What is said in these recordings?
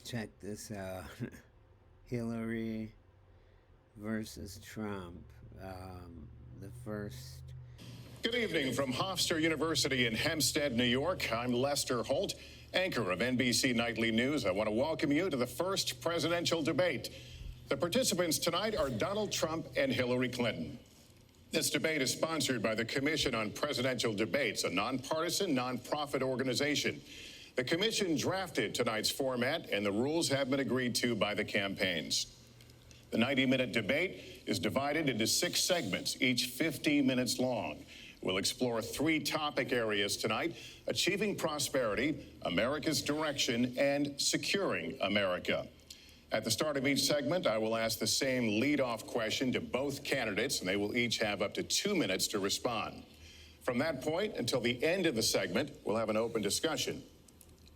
Check this out. Hillary versus Trump. The first. Good evening from Hofstra University in Hempstead, New York. I'm Lester Holt, anchor of NBC Nightly News. I want to welcome you to the first presidential debate. The participants tonight are Donald Trump and Hillary Clinton. This debate is sponsored by the Commission on Presidential Debates, a nonpartisan, nonprofit organization. The commission drafted tonight's format, and the rules have been agreed to by the campaigns. The 90-minute debate is divided into 6 segments, each 50 minutes long. We'll explore 3 topic areas tonight: achieving prosperity, America's direction, and securing America. At the start of each segment, I will ask the same lead-off question to both candidates, and they will each have up to 2 minutes to respond. From that point until the end of the segment, we'll have an open discussion.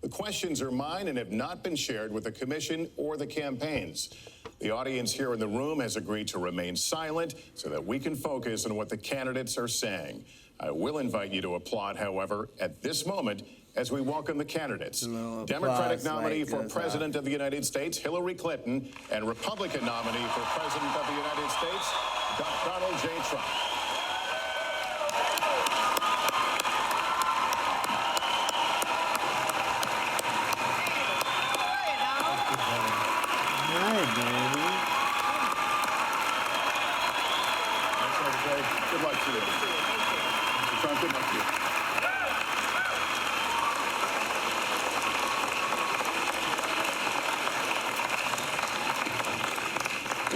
The questions are mine and have not been shared with the commission or the campaigns. The audience here in the room has agreed to remain silent so that we can focus on what the candidates are saying. I will invite you to applaud, however, at this moment as we welcome the candidates. Democratic nominee for President of the United States, Hillary Clinton, and Republican nominee for President of the United States, Donald J. Trump. Good luck to you. Mr. Trump, good luck to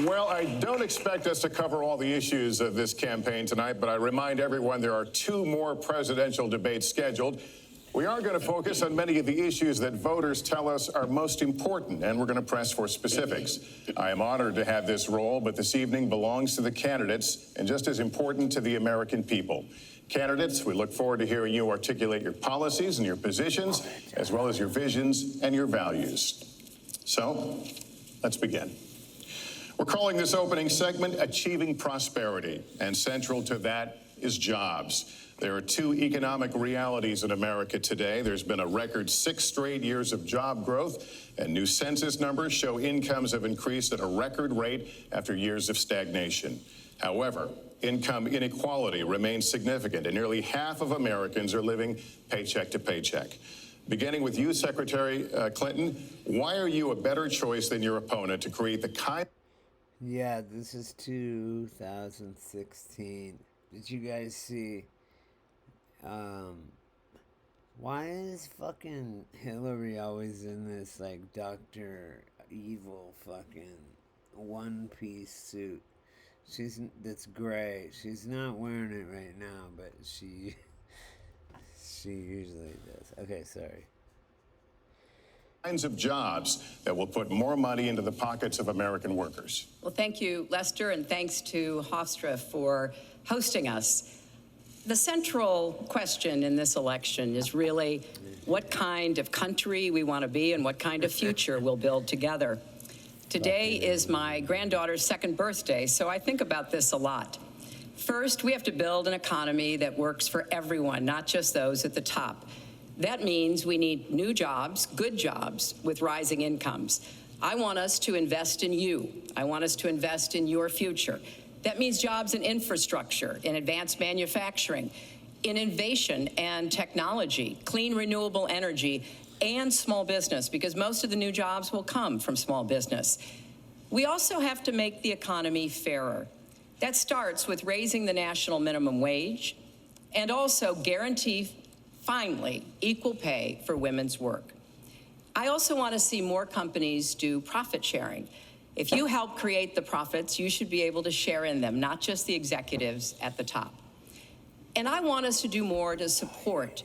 you. Well, I don't expect us to cover all the issues of this campaign tonight, but I remind everyone there are 2 more presidential debates scheduled. We are going to focus on many of the issues that voters tell us are most important, and we're going to press for specifics. I am honored to have this role, but this evening belongs to the candidates and just as important to the American people. Candidates, we look forward to hearing you articulate your policies and your positions, as well as your visions and your values. So, let's begin. We're calling this opening segment Achieving Prosperity, and central to that is jobs. There are 2 economic realities in America today. There's been a record 6 straight years of job growth, and new census numbers show incomes have increased at a record rate after years of stagnation. However, income inequality remains significant, and nearly half of Americans are living paycheck to paycheck. Beginning with you, Secretary Clinton, why are you a better choice than your opponent to create the kind... Yeah, this is 2016. Did you guys see? Why is fucking Hillary always in this, like, Dr. Evil fucking one-piece suit? That's gray. She's not wearing it right now, but she usually does. Okay, sorry. Kinds of jobs that will put more money into the pockets of American workers. Well, thank you, Lester, and thanks to Hofstra for hosting us. The central question in this election is really what kind of country we want to be and what kind of future we'll build together. Today is my granddaughter's 2nd birthday, so I think about this a lot. First, we have to build an economy that works for everyone, not just those at the top. That means we need new jobs, good jobs, with rising incomes. I want us to invest in you. I want us to invest in your future. That means jobs in infrastructure, in advanced manufacturing, in innovation and technology, clean renewable energy, and small business, because most of the new jobs will come from small business. We also have to make the economy fairer. That starts with raising the national minimum wage and also guarantee, finally, equal pay for women's work. I also want to see more companies do profit sharing. If you help create the profits, you should be able to share in them, not just the executives at the top. And I want us to do more to support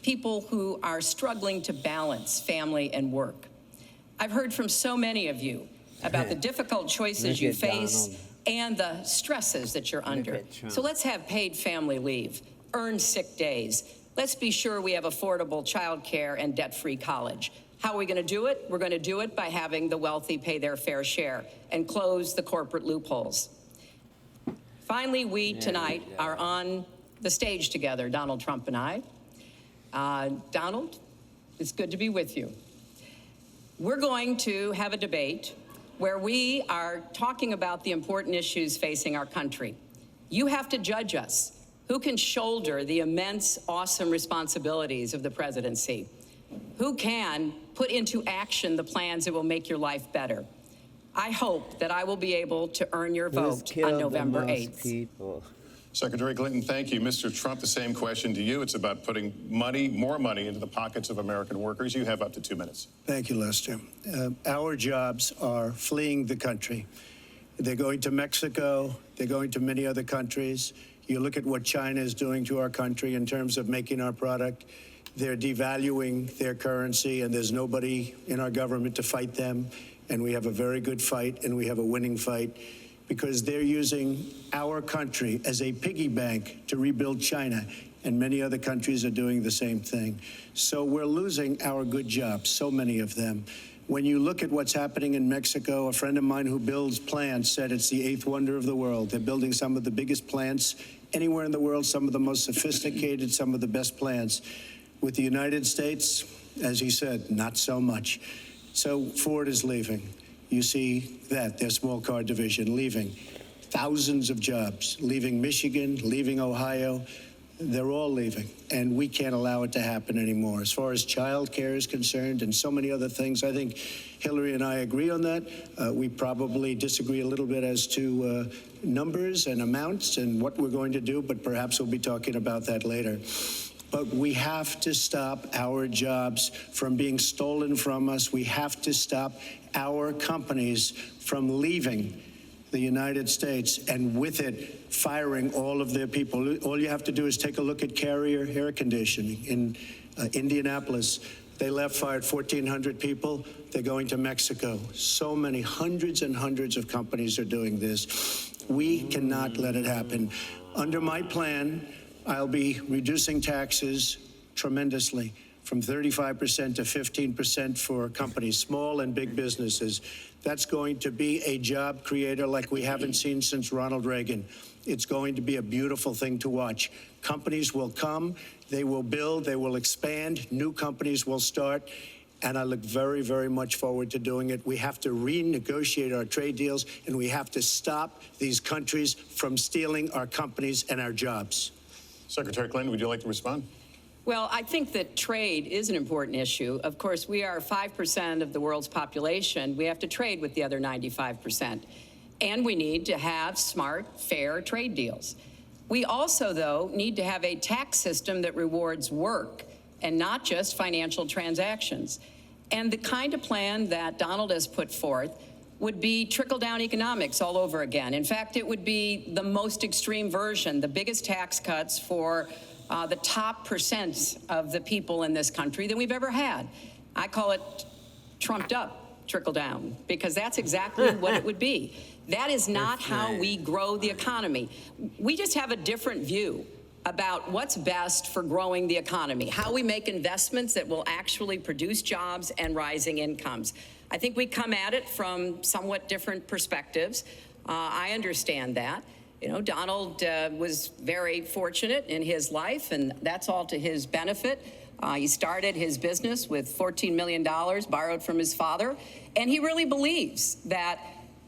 people who are struggling to balance family and work. I've heard from so many of you about the difficult choices you face and the stresses that you're under. So let's have paid family leave, earned sick days. Let's be sure we have affordable childcare and debt-free college. How are we going to do it? We're going to do it by having the wealthy pay their fair share and close the corporate loopholes. Finally, we tonight are on the stage together, Donald Trump and I. Donald, it's good to be with you. We're going to have a debate where we are talking about the important issues facing our country. You have to judge us. Who can shoulder the immense, awesome responsibilities of the presidency? Who can put into action the plans that will make your life better? I hope that I will be able to earn your vote on November 8th. People? Secretary Clinton, thank you. Mr. Trump, the same question to you. It's about putting more money into the pockets of American workers. You have up to 2 minutes. Thank you, Lester. Our jobs are fleeing the country. They're going to Mexico. They're going to many other countries. You look at what China is doing to our country in terms of making our product. They're devaluing their currency, and there's nobody in our government to fight them. And we have a very good fight, and we have a winning fight, because they're using our country as a piggy bank to rebuild China, and many other countries are doing the same thing. So we're losing our good jobs, so many of them. When you look at what's happening in Mexico, a friend of mine who builds plants said it's the 8th wonder of the world. They're building some of the biggest plants anywhere in the world, some of the most sophisticated, some of the best plants. With the United States, as he said, not so much. So Ford is leaving. You see that, their small car division leaving. Thousands of jobs, leaving Michigan, leaving Ohio. They're all leaving, and we can't allow it to happen anymore. As far as child care is concerned and so many other things, I think Hillary and I agree on that. We probably disagree a little bit as to numbers and amounts and what we're going to do, but perhaps we'll be talking about that later. But we have to stop our jobs from being stolen from us. We have to stop our companies from leaving the United States, and with it, firing all of their people. All you have to do is take a look at Carrier Air Conditioning in Indianapolis. They fired 1,400 people. They're going to Mexico. So many, hundreds and hundreds of companies are doing this. We cannot let it happen. Under my plan, I'll be reducing taxes tremendously, from 35% to 15% for companies, small and big businesses. That's going to be a job creator like we haven't seen since Ronald Reagan. It's going to be a beautiful thing to watch. Companies will come, they will build, they will expand, new companies will start, and I look very, very much forward to doing it. We have to renegotiate our trade deals, and we have to stop these countries from stealing our companies and our jobs. Secretary Clinton, would you like to respond? Well, I think that trade is an important issue. Of course, we are 5% of the world's population. We have to trade with the other 95%. And we need to have smart, fair trade deals. We also, though, need to have a tax system that rewards work and not just financial transactions. And the kind of plan that Donald has put forth would be trickle-down economics all over again. In fact, it would be the most extreme version, the biggest tax cuts for the top percent of the people in this country than we've ever had. I call it trumped up trickle-down, because that's exactly what it would be. That is not how we grow the economy. We just have a different view about what's best for growing the economy, how we make investments that will actually produce jobs and rising incomes. I think we come at it from somewhat different perspectives. I understand that. You know, Donald was very fortunate in his life, and that's all to his benefit. He started his business with $14 million borrowed from his father, and he really believes that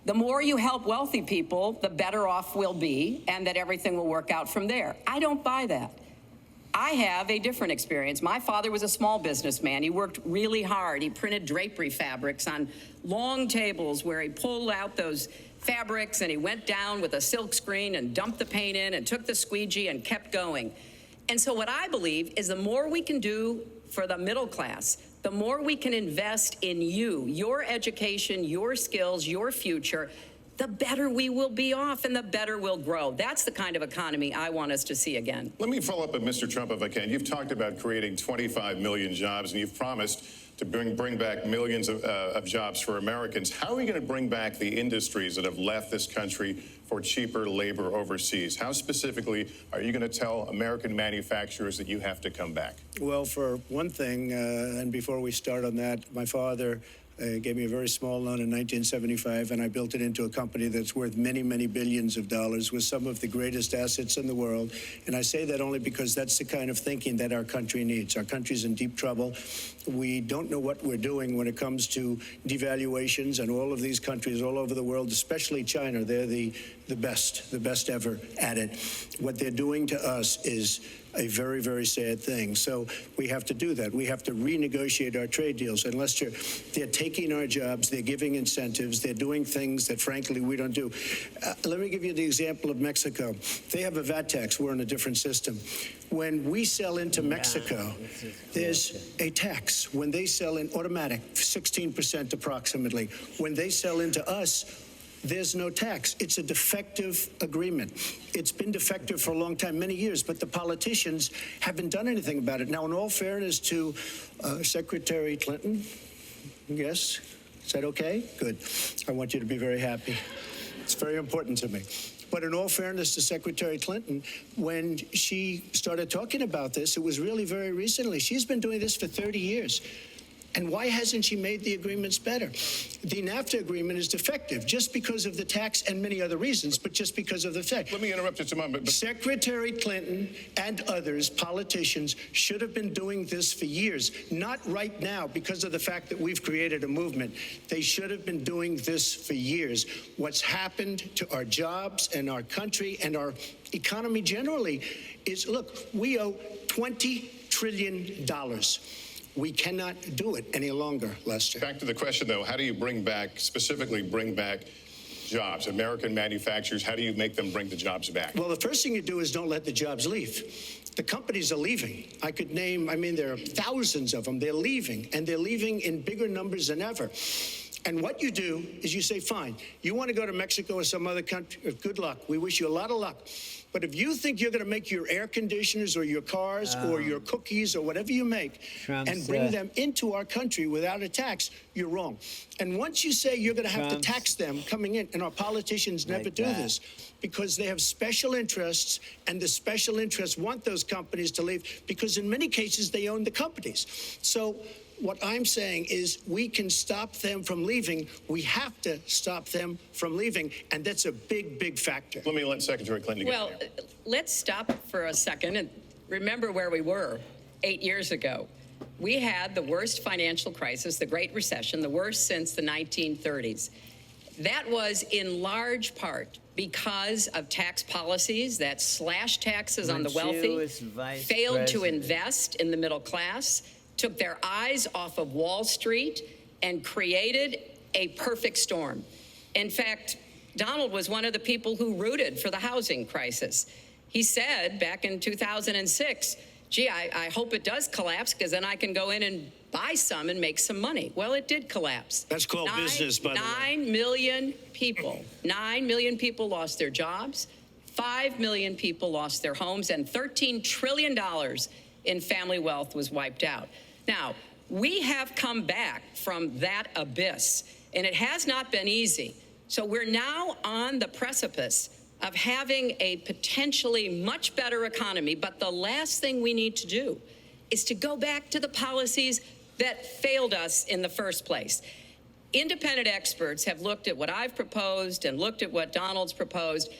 the more you help wealthy people, the better off we'll be, and that everything will work out from there. I don't buy that. I have a different experience. My father was a small businessman. He worked really hard. He printed drapery fabrics on long tables where he pulled out those fabrics and he went down with a silk screen and dumped the paint in and took the squeegee and kept going. And so what I believe is the more we can do for the middle class, the more we can invest in you, your education, your skills, your future, the better we will be off and the better we'll grow. That's the kind of economy I want us to see again. Let me follow up with Mr. Trump, if I can. You've talked about creating 25 million jobs, and you've promised to bring back millions of jobs for Americans. How are we going to bring back the industries that have left this country for cheaper labor overseas? How specifically are you going to tell American manufacturers that you have to come back? Well, for one thing, and before we start on that, my father gave me a very small loan in 1975, and I built it into a company that's worth many, many billions of dollars with some of the greatest assets in the world. And I say that only because that's the kind of thinking that our country needs. Our country's in deep trouble. We don't know what we're doing when it comes to devaluations, and all of these countries all over the world, especially China, they're the best ever at it. What they're doing to us is a very, very sad thing. So we have to do that. We have to renegotiate our trade deals. And Lester, they're taking our jobs, they're giving incentives, they're doing things that, frankly, we don't do. Let me give you the example of Mexico. They have a VAT tax. We're in a different system. When we sell into Mexico, there's a tax. When they sell in automatic, 16% approximately. When they sell into us, there's no tax. It's a defective agreement. It's been defective for a long time, many years, but the politicians haven't done anything about it. Now, in all fairness to Secretary Clinton, yes, is that okay? Good. I want you to be very happy. It's very important to me. But in all fairness to Secretary Clinton, when she started talking about this, it was really very recently. She's been doing this for 30 years. And why hasn't she made the agreements better? The NAFTA agreement is defective just because of the tax and many other reasons, but just because of the fact. Let me interrupt just a moment. Secretary Clinton and others, politicians, should have been doing this for years, not right now because of the fact that we've created a movement. They should have been doing this for years. What's happened to our jobs and our country and our economy generally is, look, we owe $20 trillion. We cannot do it any longer, Lester. Back to the question, though, how do you specifically bring back jobs? American manufacturers, how do you make them bring the jobs back? Well, the first thing you do is don't let the jobs leave. The companies are leaving. I could name, there are thousands of them. They're leaving, and they're leaving in bigger numbers than ever. And what you do is you say, fine, you want to go to Mexico or some other country, good luck. We wish you a lot of luck. But if you think you're going to make your air conditioners or your cars or your cookies or whatever you make and bring them into our country without a tax, you're wrong. And once you say you're going to have to tax them coming in, and our politicians never do this because they have special interests, and the special interests want those companies to leave because in many cases they own the companies. So what I'm saying is we can stop them from leaving. We have to stop them from leaving, and that's a big, big factor. Let me let Secretary Clinton get in there. Let's stop for a second and remember where we were 8 years ago. We had the worst financial crisis, the Great Recession, the worst since the 1930s. That was in large part because of tax policies that slashed taxes on the wealthy, failed to invest in the middle class, took their eyes off of Wall Street, and created a perfect storm. In fact, Donald was one of the people who rooted for the housing crisis. He said back in 2006, gee, I hope it does collapse because then I can go in and buy some and make some money. Well, it did collapse. That's called business, by the way. 9 million people lost their jobs. 5 million people lost their homes, and $13 trillion in family wealth was wiped out. Now, we have come back from that abyss, and it has not been easy. So we're now on the precipice of having a potentially much better economy. But the last thing we need to do is to go back to the policies that failed us in the first place. Independent experts have looked at what I've proposed and looked at what Donald's proposed,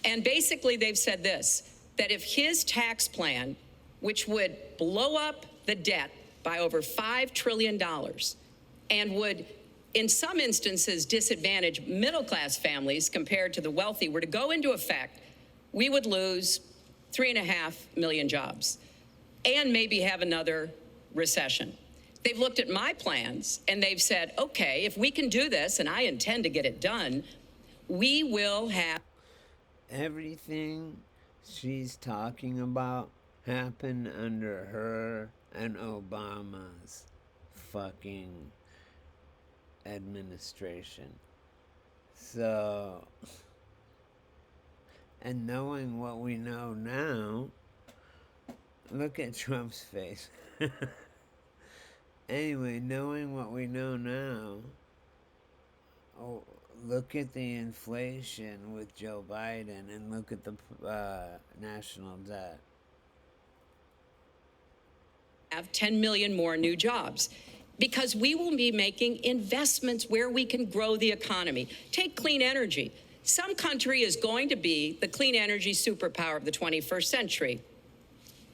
and basically they've said this, that if his tax plan, which would blow up the debt by over $5 trillion and would, in some instances, disadvantage middle-class families compared to the wealthy, were to go into effect, we would lose 3.5 million jobs and maybe have another recession. They've looked at my plans and they've said, okay, if we can do this, and I intend to get it done, we will have... Everything she's talking about happened under her and Obama's fucking administration. So, and knowing what we know now, look at Trump's face. Anyway, knowing what we know now, look at the inflation with Joe Biden and look at the national debt. Have 10 million more new jobs. because we will be making investments where we can grow the economy. Take clean energy. Some country is going to be the clean energy superpower of the 21st century.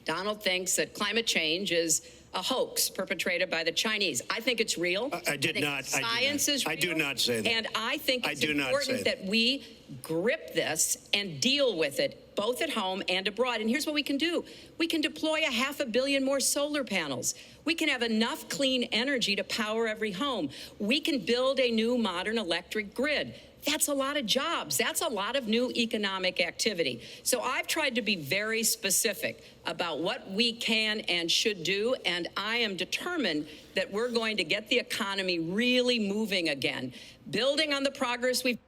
Donald thinks that climate change is a hoax perpetrated by the Chinese. I think it's real. I did not. Science is real. I do not say that. And I think it's important that we grip this and deal with it, both at home and abroad. And here's what we can do. We can deploy 500 million more solar panels. We can have enough clean energy to power every home. We can build a new modern electric grid. That's a lot of jobs. That's a lot of new economic activity. So I've tried to be very specific about what we can and should do, and I am determined that we're going to get the economy really moving again, building on the progress we've...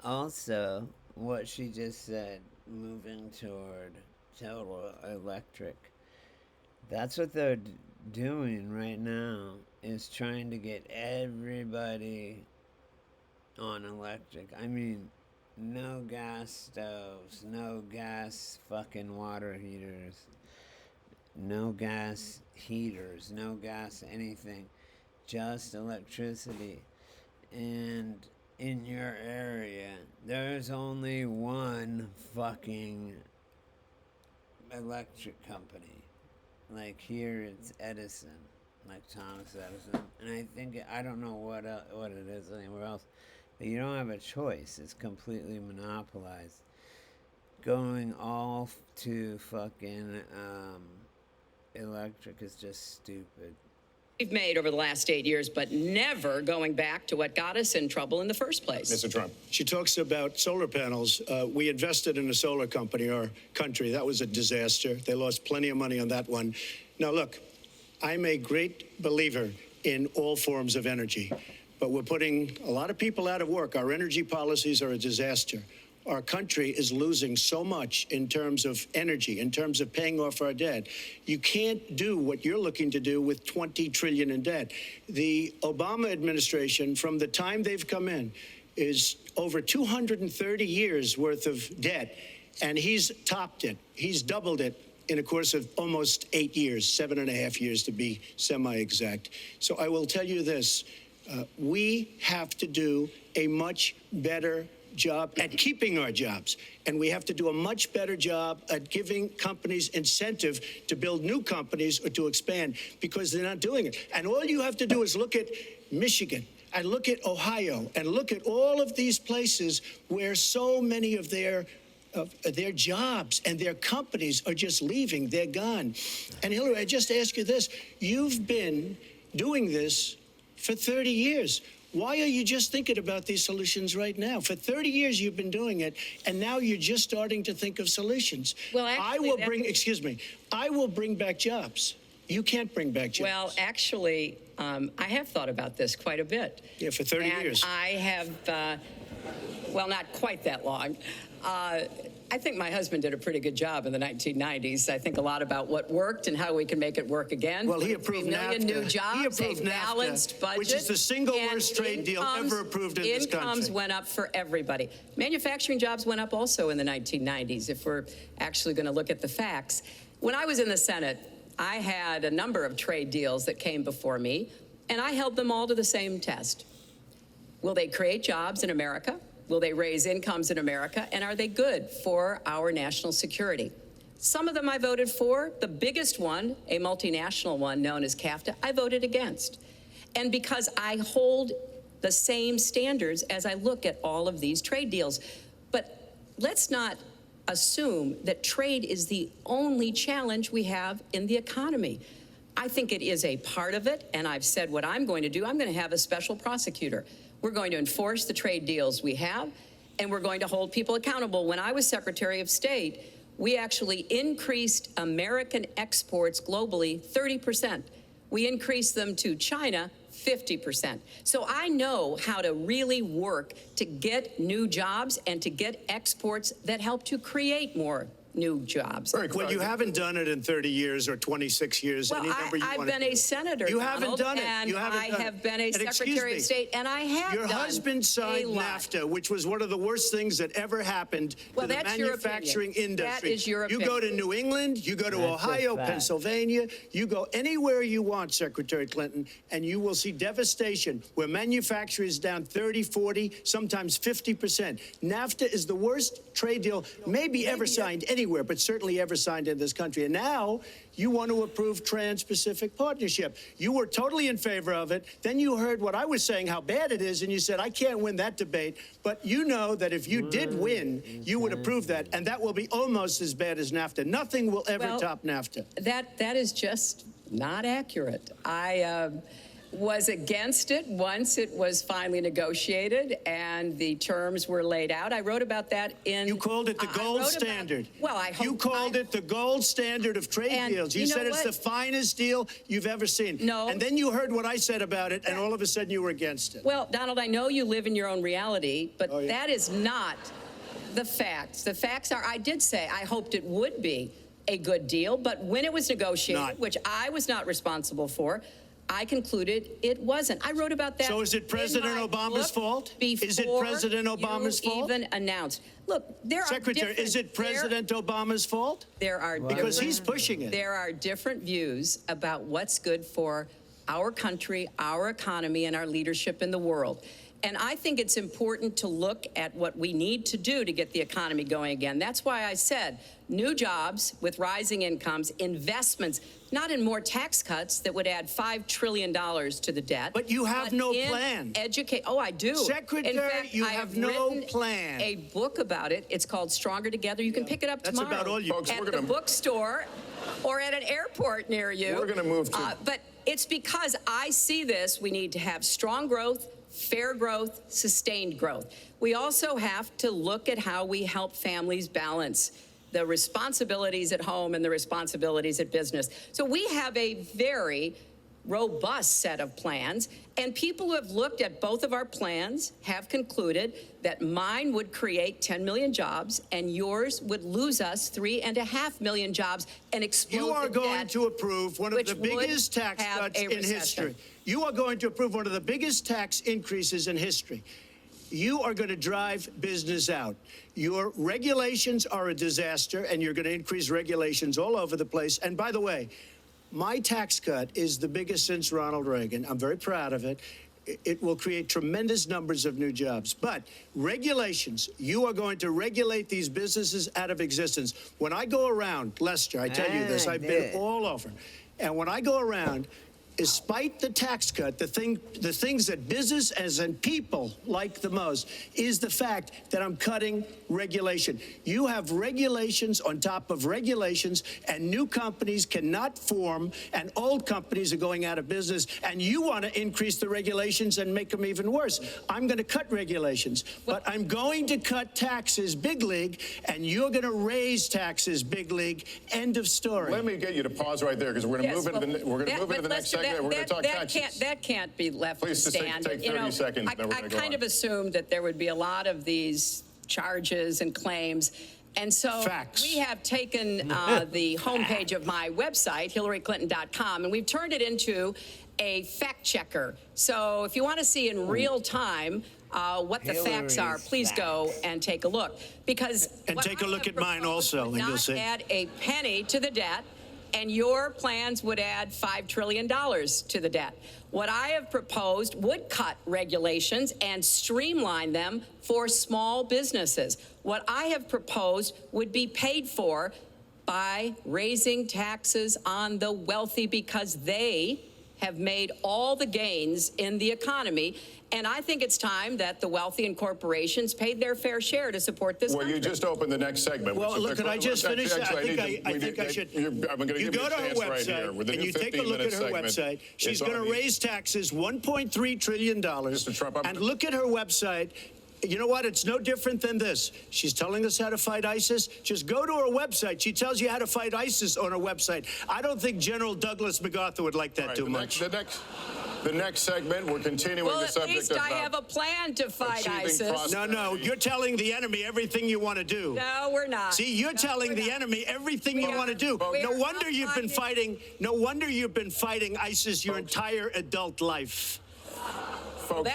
Also, what she just said, moving toward total electric, that's what they're doing right now, is trying to get everybody on electric. I mean, no gas stoves, no gas fucking water heaters, no gas heaters, no gas anything, just electricity. And in your area, there's only one fucking electric company. Like here it's Edison, like Thomas Edison. And I think, I don't know what it is anywhere else. You don't have a choice. It's completely monopolized. Going all to fucking electric is just stupid. We've made over the last 8 years, but never going back to what got us in trouble in the first place. Mr. Trump. She talks about solar panels. We invested in a solar company, our country. That was a disaster. They lost plenty of money on that one. Now, look, I'm a great believer in all forms of energy. But we're putting a lot of people out of work. Our energy policies are a disaster. Our country is losing so much in terms of energy, in terms of paying off our debt. You can't do what you're looking to do with $20 trillion in debt. The Obama administration, from the time they've come in, is over 230 years worth of debt, and he's topped it. He's doubled it in a course of almost 8 years, 7.5 years to be semi-exact. So I will tell you this. We have to do a much better job at keeping our jobs. And we have to do a much better job at giving companies incentive to build new companies or to expand, because they're not doing it. And all you have to do is look at Michigan and look at Ohio and look at all of these places where so many of their jobs and their companies are just leaving. They're gone. And Hillary, I just ask you this. You've been doing this for 30 years. Why are you just thinking about these solutions right now? For 30 years you've been doing it, and now you're just starting to think of solutions. Well, actually, I will bring back jobs. You can't bring back jobs. Well, actually, I have thought about this quite a bit. Yeah, for 30 years. I have, well, not quite that long. I think my husband did a pretty good job in the 1990s. I think a lot about what worked and how we can make it work again. Well, he approved 3 million NAFTA. new jobs, He approved a balanced NAFTA, budget, which is the single worst trade deal ever approved in this country. Incomes went up for everybody. Manufacturing jobs went up also in the 1990s, if we're actually going to look at the facts. When I was in the Senate, I had a number of trade deals that came before me, and I held them all to the same test. Will they create jobs in America? Will they raise incomes in America? And are they good for our national security? Some of them I voted for. The biggest one, a multinational one known as CAFTA, I voted against. And because I hold the same standards as I look at all of these trade deals. But let's not assume that trade is the only challenge we have in the economy. I think it is a part of it, and I've said what I'm going to do. I'm going to have a special prosecutor. We're going to enforce the trade deals we have, and we're going to hold people accountable. When I was Secretary of State, we actually increased American exports globally 30%. We increased them to China 50%. So I know how to really work to get new jobs and to get exports that help to create more new jobs. Very Well, you haven't done it in 30 years or 26 years. Well, any number you I've want to been a do. senator, You haven't Donald, done it. and You haven't I done have it. been a And excuse Secretary me, of State, and I have Your done husband signed a lot. NAFTA, which was one of the worst things that ever happened Well, to the that's your manufacturing opinion. industry. That is your You go to opinion. New England, you go to That's a Ohio, fact. Pennsylvania, you go anywhere you want, Secretary Clinton, and you will see devastation where manufacturing is down 30, 40, sometimes 50%. NAFTA is the worst trade deal maybe ever signed anywhere, but certainly ever signed in this country. And now you want to approve Trans-Pacific Partnership. You were totally in favor of it. Then you heard what I was saying, how bad it is, and you said, I can't win that debate. But you know that if you did win, you would approve that, and that will be almost as bad as NAFTA. Nothing will ever Well, top NAFTA. That is just not accurate. I was against it once it was finally negotiated and the terms were laid out. I wrote about that in... You called it the I gold wrote about- standard. Well, I hope... You called it the gold standard of trade And deals. You you know said it's what? the finest deal you've ever seen. No. And then you heard what I said about it, and all of a sudden you were against it. Well, Donald, I know you live in your own reality, but Oh, yeah. that is not the facts. The facts are, I did say I hoped it would be a good deal, but when it was negotiated, Not. which I was not responsible for, I concluded it wasn't. I wrote about that. So is it President in my Obama's book fault? Before Is it President Obama's you fault? even announced. Look, there Secretary, are different, is it President Obama's fault? There are Because different- he's pushing it. There are different views about what's good for our country, our economy, and our leadership in the world. And I think it's important to look at what we need to do to get the economy going again. That's why I said new jobs with rising incomes, investments, not in more tax cuts that would add $5 trillion to the debt. But you have no in plan. Oh, I do. Secretary, in fact, you I have no written plan. a book about it. It's called Stronger Together. You can pick it up That's tomorrow about all you- Folks, at we're the gonna- bookstore or at an airport near you. We're gonna move to- But it's because I see this. We need to have strong growth, fair growth, sustained growth. We also have to look at how we help families balance the responsibilities at home and the responsibilities at business. So we have a very robust set of plans, and people who have looked at both of our plans have concluded that mine would create 10 million jobs and yours would lose us 3.5 million jobs and explode You are the going debt, to approve one of which the would biggest tax have cuts a in recession. history. You are going to approve one of the biggest tax increases in history. You are going to drive business out. Your regulations are a disaster, and you're going to increase regulations all over the place. And by the way, my tax cut is the biggest since Ronald Reagan. I'm very proud of it. It will create tremendous numbers of new jobs. But regulations, you are going to regulate these businesses out of existence. When I go around, Lester, I tell you this, I've been all over. And when I go around, despite the tax cut, the things that businesses and people like the most is the fact that I'm cutting regulation. You have regulations on top of regulations, and new companies cannot form, and old companies are going out of business, and you want to increase the regulations and make them even worse. I'm going to cut regulations, but I'm going to cut taxes big league, and you're going to raise taxes big league. End of story. Let me get you to pause right there because we're going to move into the next segment. We're going to talk taxes. That can't be left Please to just stand. take 30 seconds, then we're I gonna go kind on. of assumed that there would be a lot of these charges and claims. And so Facts. we have taken the homepage of my website, HillaryClinton.com, and we've turned it into a fact checker. So if you want to see in real time what the facts are, Hillary's please go and take a look. Because And what take a I look have at mine proposed also, would and you'll not see. add a penny to the debt, and your plans would add $5 trillion to the debt. What I have proposed would cut regulations and streamline them for small businesses. What I have proposed would be paid for by raising taxes on the wealthy because they have made all the gains in the economy. And I think it's time that the wealthy and corporations paid their fair share to support this Well, country. you just opened the next segment. Well, look, could I just finish? Actually, I think I should. I'm going to You give you go a to her chance right here. website With the and new you take a look at 15-minute her segment, website. She's it's on going to the- raise taxes $1.3 trillion. Mr. Trump, and look at her website. You know what? It's no different than this. She's telling us how to fight ISIS. Just go to her website. She tells you how to fight ISIS on her website. I don't think General Douglas MacArthur would like that too much. The next segment, we're continuing the subject of... Well, at least I have a plan to fight ISIS. No, you're telling the enemy everything you want to do. No, we're not. See, you're telling the enemy everything you want to do. No wonder you've been fighting. No wonder you've been fighting ISIS your entire adult life. Folks,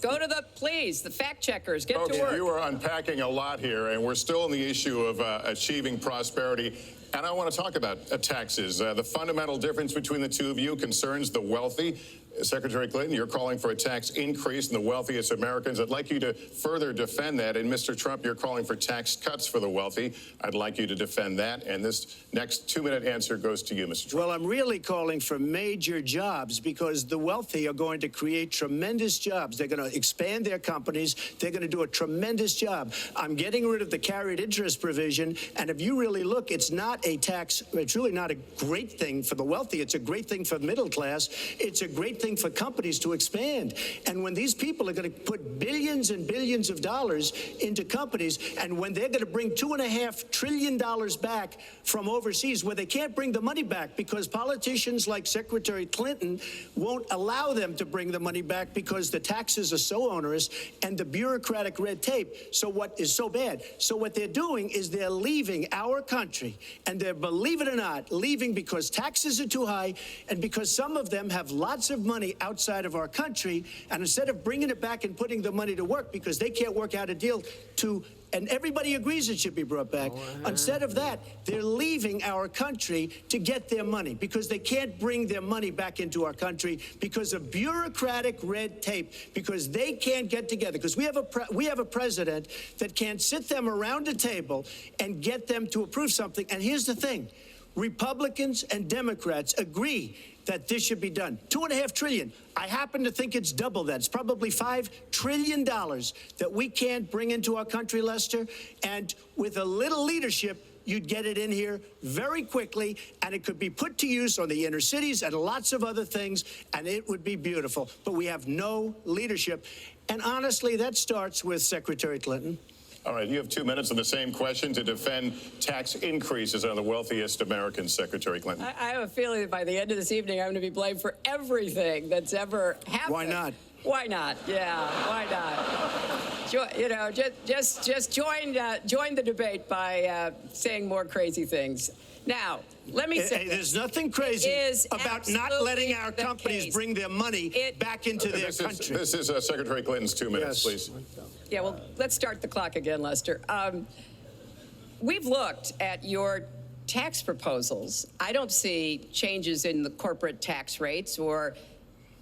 go to the fact checkers, get to work. You are unpacking a lot here, and we're still on the issue of achieving prosperity. And I want to talk about taxes. The fundamental difference between the two of you concerns the wealthy. Secretary Clinton, you're calling for a tax increase in the wealthiest Americans. I'd like you to further defend that. And Mr. Trump, you're calling for tax cuts for the wealthy. I'd like you to defend that. And this next 2-minute answer goes to you, Mr. Trump. Well, I'm really calling for major jobs because the wealthy are going to create tremendous jobs. They're going to expand their companies. They're going to do a tremendous job. I'm getting rid of the carried interest provision. And if you really look, it's not a tax. It's really not a great thing for the wealthy. It's a great thing for the middle class. It's a great thing for companies to expand. And when these people are going to put billions and billions of dollars into companies, and when they're going to bring $2.5 trillion back from overseas, where they can't bring the money back because politicians like Secretary Clinton won't allow them to bring the money back because the taxes are so onerous and the bureaucratic red tape. So what is so bad? So what they're doing is they're leaving our country, and they're, believe it or not, leaving because taxes are too high and because some of them have lots of money outside of our country, and instead of bringing it back and putting the money to work because they can't work out a deal to, and everybody agrees it should be brought back. Instead of that, they're leaving our country to get their money because they can't bring their money back into our country because of bureaucratic red tape, because they can't get together, because we have a president that can't sit them around a table and get them to approve something. And here's the thing. Republicans and Democrats agree that this should be done. $2.5 trillion. I happen to think it's double that. It's probably $5 trillion that we can't bring into our country, Lester. And with a little leadership, you'd get it in here very quickly, and it could be put to use on the inner cities and lots of other things, and it would be beautiful. But we have no leadership. And honestly, that starts with Secretary Clinton. All right, you have 2 minutes on the same question to defend tax increases on the wealthiest Americans, Secretary Clinton. I have a feeling that by the end of this evening, I'm going to be blamed for everything that's ever happened. Why not? Why not? Yeah, why not? You know, just join the debate by saying more crazy things. Now, let me say there's nothing crazy about not letting our companies bring their money back into their country. This is Secretary Clinton's 2 minutes, please. Yeah, well, let's start the clock again, Lester. We've looked at your tax proposals. I don't see changes in the corporate tax rates or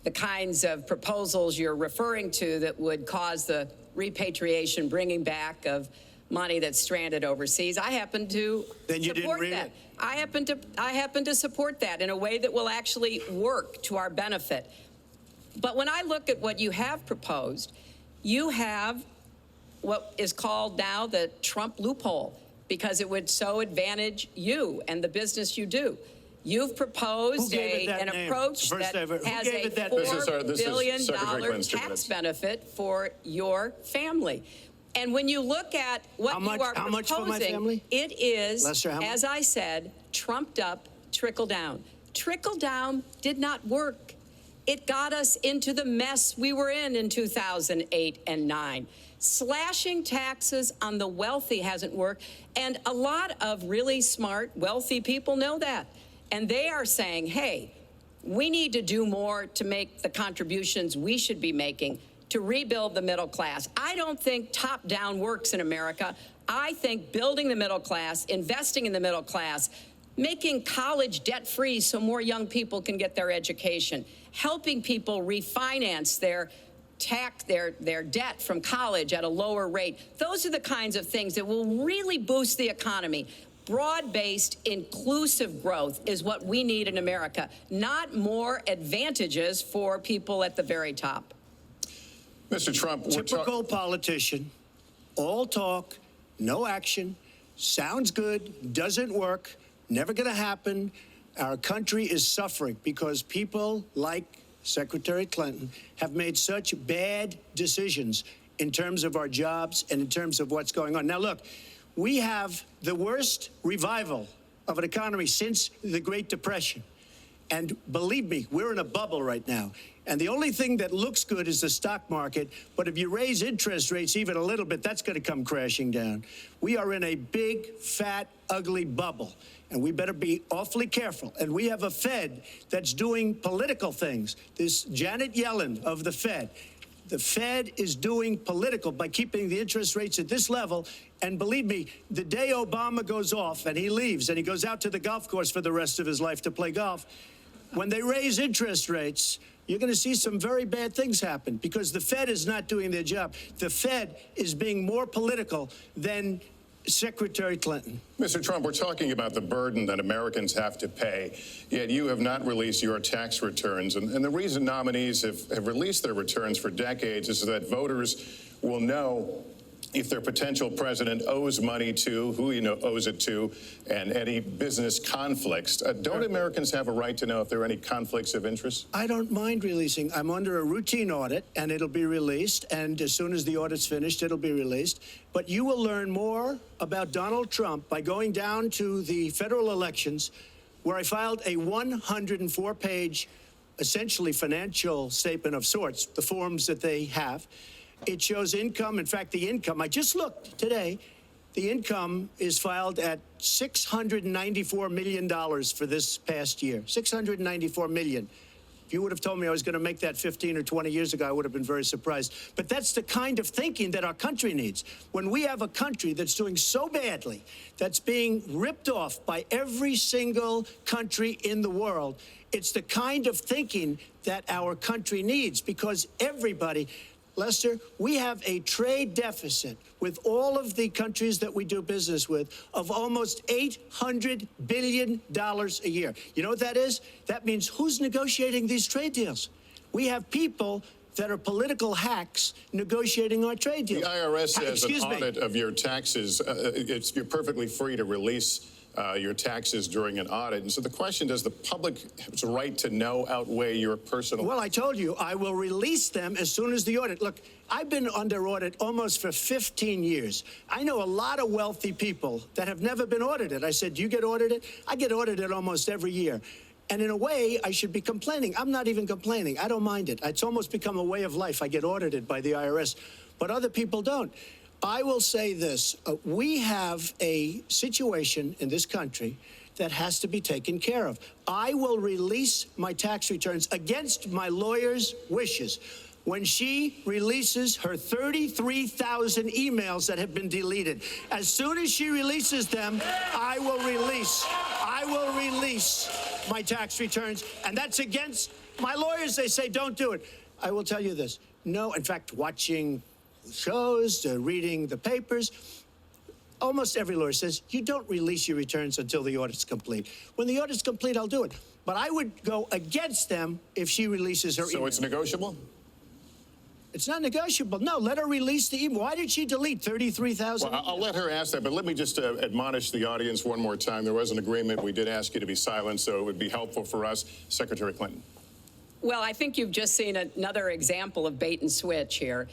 the kinds of proposals you're referring to that would cause the repatriation, bringing back of money that's stranded overseas. I happen to support that. I happen to support that in a way that will actually work to our benefit. But when I look at what you have proposed, you have what is called now the Trump loophole, because it would so advantage you and the business you do. You've proposed an approach that has a $4 billion tax benefit for your family. And when you look at what you are proposing, it is, as I said, trumped up trickle down. Trickle down did not work. It got us into the mess we were in 2008 and 9. Slashing taxes on the wealthy hasn't worked, and a lot of really smart, wealthy people know that. And they are saying, hey, we need to do more to make the contributions we should be making to rebuild the middle class. I don't think top-down works in America. I think building the middle class, investing in the middle class, making college debt-free so more young people can get their education, helping people refinance their debt from college at a lower rate. Those are the kinds of things that will really boost the economy. Broad-based, inclusive growth is what we need in America, not more advantages for people at the very top. Mr. Trump, typical politician, all talk, no action, sounds good, doesn't work, never going to happen. Our country is suffering because people like Secretary Clinton have made such bad decisions in terms of our jobs and in terms of what's going on. Now, look, we have the worst revival of an economy since the Great Depression. And believe me, we're in a bubble right now. And the only thing that looks good is the stock market. But if you raise interest rates even a little bit, that's going to come crashing down. We are in a big, fat, ugly bubble. And we better be awfully careful. And we have a Fed that's doing political things. This Janet Yellen of the Fed. The Fed is doing political by keeping the interest rates at this level. And believe me, the day Obama goes off and he leaves and he goes out to the golf course for the rest of his life to play golf, when they raise interest rates, you're going to see some very bad things happen because the Fed is not doing their job. The Fed is being more political than Secretary Clinton. Mr. Trump, we're talking about the burden that Americans have to pay, yet you have not released your tax returns. And the reason nominees have released their returns for decades is that voters will know if their potential president owes money to, who owes it to, and any business conflicts. Don't Americans have a right to know if there are any conflicts of interest? I don't mind releasing. I'm under a routine audit, and it'll be released. And as soon as the audit's finished, it'll be released. But you will learn more about Donald Trump by going down to the federal elections, where I filed a 104-page, essentially financial statement of sorts, the forms that they have. It shows income. In fact, the income, I just looked today, the income is filed at $694 million for this past year. $694 million. If you would have told me I was going to make that 15 or 20 years ago, I would have been very surprised. But that's the kind of thinking that our country needs. When we have a country that's doing so badly, that's being ripped off by every single country in the world, it's the kind of thinking that our country needs because everybody... Lester, we have a trade deficit with all of the countries that we do business with of almost $800 billion a year. You know what that is? That means who's negotiating these trade deals? We have people that are political hacks negotiating our trade deals. The IRS has an audit of your taxes. You're perfectly free to release your taxes during an audit. And so the question, does the public's right to know outweigh your personal... Well, I told you, I will release them as soon as the audit. Look, I've been under audit almost for 15 years. I know a lot of wealthy people that have never been audited. I said, do you get audited? I get audited almost every year. And in a way, I should be complaining. I'm not even complaining. I don't mind it. It's almost become a way of life. I get audited by the IRS, but other people don't. I will say this. We have a situation in this country that has to be taken care of. I will release my tax returns against my lawyer's wishes. When she releases her 33,000 emails that have been deleted, as soon as she releases them, I will release my tax returns. And that's against my lawyers. They say, don't do it. I will tell you this. No, in fact, watching shows, reading the papers, almost every lawyer says, you don't release your returns until the audit's complete. When the audit's complete, I'll do it. But I would go against them if she releases her email. So it's negotiable? It's not negotiable. No, let her release the email. Why did she delete 33,000? Well, I'll let her ask that, but let me just admonish the audience one more time. There was an agreement. We did ask you to be silent, so it would be helpful for us. Secretary Clinton. Well, I think you've just seen another example of bait and switch here.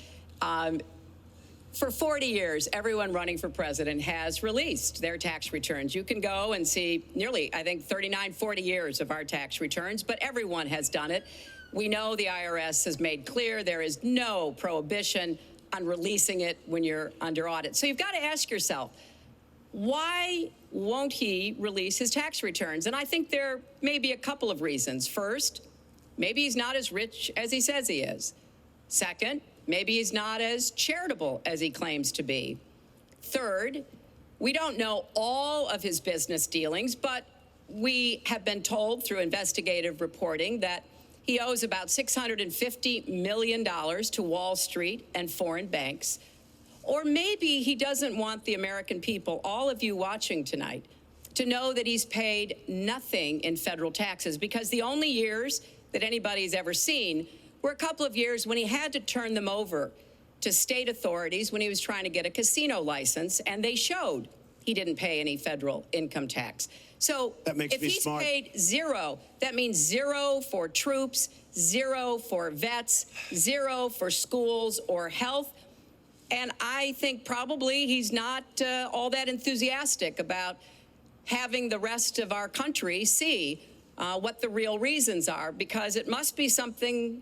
For 40 years, everyone running for president has released their tax returns. You can go and see nearly, I think, 39, 40 years of our tax returns, but everyone has done it. We know the IRS has made clear there is no prohibition on releasing it when you're under audit. So you've got to ask yourself, why won't he release his tax returns? And I think there may be a couple of reasons. First, maybe he's not as rich as he says he is. Second, maybe he's not as charitable as he claims to be. Third, we don't know all of his business dealings, but we have been told through investigative reporting that he owes about $650 million to Wall Street and foreign banks. Or maybe he doesn't want the American people, all of you watching tonight, to know that he's paid nothing in federal taxes, because the only years that anybody's ever seen were a couple of years when he had to turn them over to state authorities when he was trying to get a casino license, and they showed he didn't pay any federal income tax. So if he's paid zero, that means zero for troops, zero for vets, zero for schools or health. And I think probably he's not all that enthusiastic about having the rest of our country see what the real reasons are, because it must be something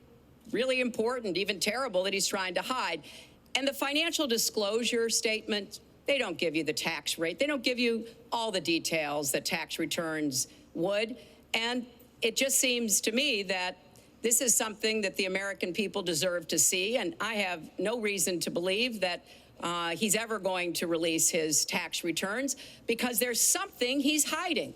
really important, even terrible, that he's trying to hide. And the financial disclosure statement, they don't give you the tax rate. They don't give you all the details that tax returns would. And it just seems to me that this is something that the American people deserve to see. And I have no reason to believe that he's ever going to release his tax returns, because there's something he's hiding.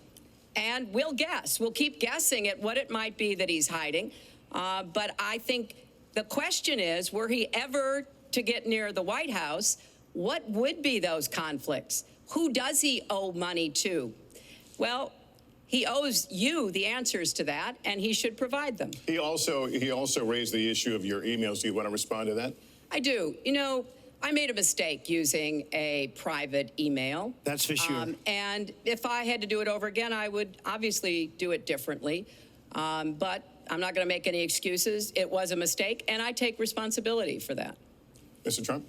And we'll guess. We'll keep guessing at what it might be that he's hiding. But I think the question is, were he ever to get near the White House, what would be those conflicts? Who does he owe money to? Well, he owes you the answers to that, and he should provide them. He also raised the issue of your emails. Do you want to respond to that? I do. You know, I made a mistake using a private email. That's for sure. And if I had to do it over again, I would obviously do it differently. But I'm not going to make any excuses. It was a mistake, and I take responsibility for that. Mr. Trump?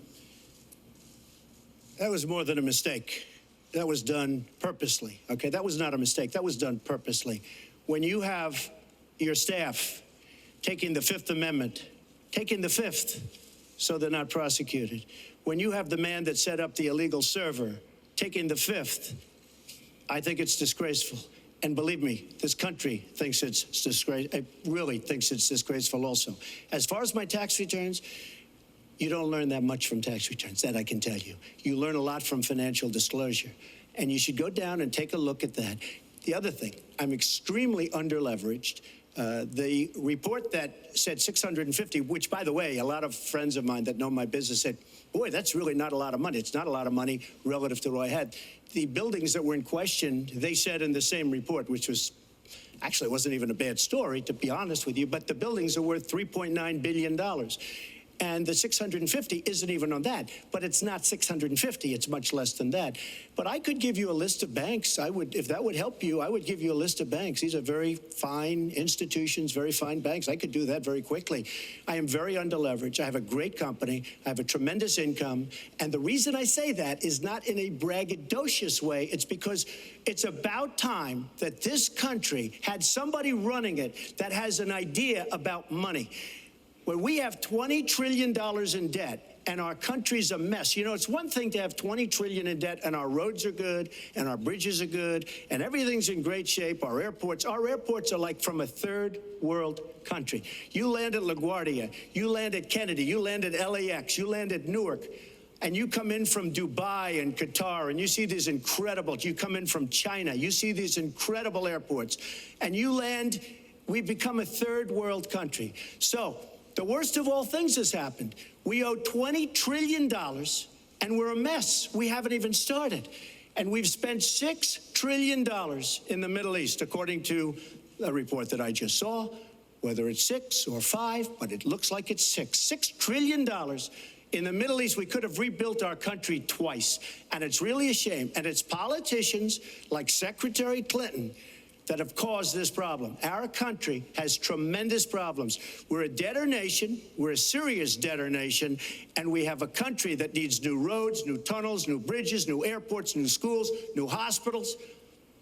That was more than a mistake. That was done purposely, okay? That was not a mistake. That was done purposely. When you have your staff taking the Fifth Amendment, taking the Fifth so they're not prosecuted, when you have the man that set up the illegal server taking the Fifth, I think it's disgraceful. And believe me, this country thinks it's disgraceful. It really thinks it's disgraceful also. As far as my tax returns, you don't learn that much from tax returns, that I can tell you. You learn a lot from financial disclosure. And you should go down and take a look at that. The other thing, I'm extremely underleveraged. The report that said 650, which, by the way, a lot of friends of mine that know my business said, boy, that's really not a lot of money. It's not a lot of money relative to what I had. The buildings that were in question, they said in the same report, which was, actually, it wasn't even a bad story, to be honest with you, but the buildings are worth $3.9 billion. And the 650 isn't even on that. But it's not 650, it's much less than that. But I could give you a list of banks. I would, if that would help you, I would give you a list of banks. These are very fine institutions, very fine banks. I could do that very quickly. I am very underleveraged. I have a great company. I have a tremendous income. And the reason I say that is not in a braggadocious way. It's because it's about time that this country had somebody running it that has an idea about money. When we have $20 trillion in debt and our country's a mess. You know, it's one thing to have $20 trillion in debt and our roads are good and our bridges are good and everything's in great shape. Our airports are like from a third world country. You land at LaGuardia, you land at Kennedy, you land at LAX, you land at Newark, and you come in from Dubai and Qatar and you see these incredible, you come in from China, you see these incredible airports and you land, we've become a third world country. So, the worst of all things has happened. We owe $20 trillion, and we're a mess. We haven't even started. And we've spent $6 trillion in the Middle East, according to a report that I just saw, whether it's 6 or 5, but it looks like it's 6. $6 trillion in the Middle East. We could have rebuilt our country twice, and it's really a shame. And it's politicians like Secretary Clinton that have caused this problem. Our country has tremendous problems. We're a debtor nation, we're a serious debtor nation, and we have a country that needs new roads, new tunnels, new bridges, new airports, new schools, new hospitals.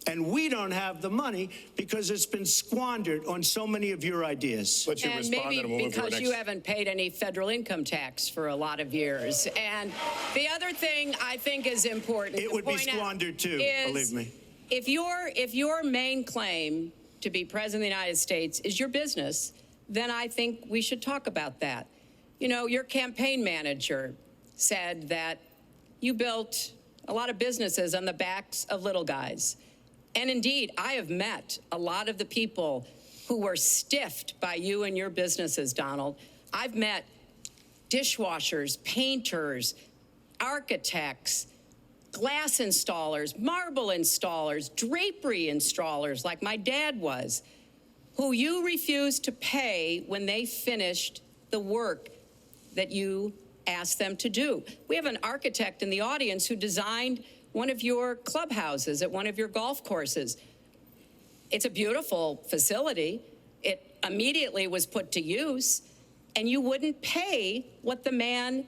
And we don't have the money because it's been squandered on so many of your ideas. Let you and respond, maybe and we'll move to our because next. you haven't paid any federal income tax for a lot of years. And the other thing I think is important It would be squandered too, believe me. If your main claim to be president of the United States is your business, then I think we should talk about that. You know, your campaign manager said that you built a lot of businesses on the backs of little guys. And indeed, I have met a lot of the people who were stiffed by you and your businesses, Donald. I've met dishwashers, painters, architects, glass installers, marble installers, drapery installers, like my dad was, who you refused to pay when they finished the work that you asked them to do. We have an architect in the audience who designed one of your clubhouses at one of your golf courses. It's a beautiful facility. It immediately was put to use, and you wouldn't pay what the man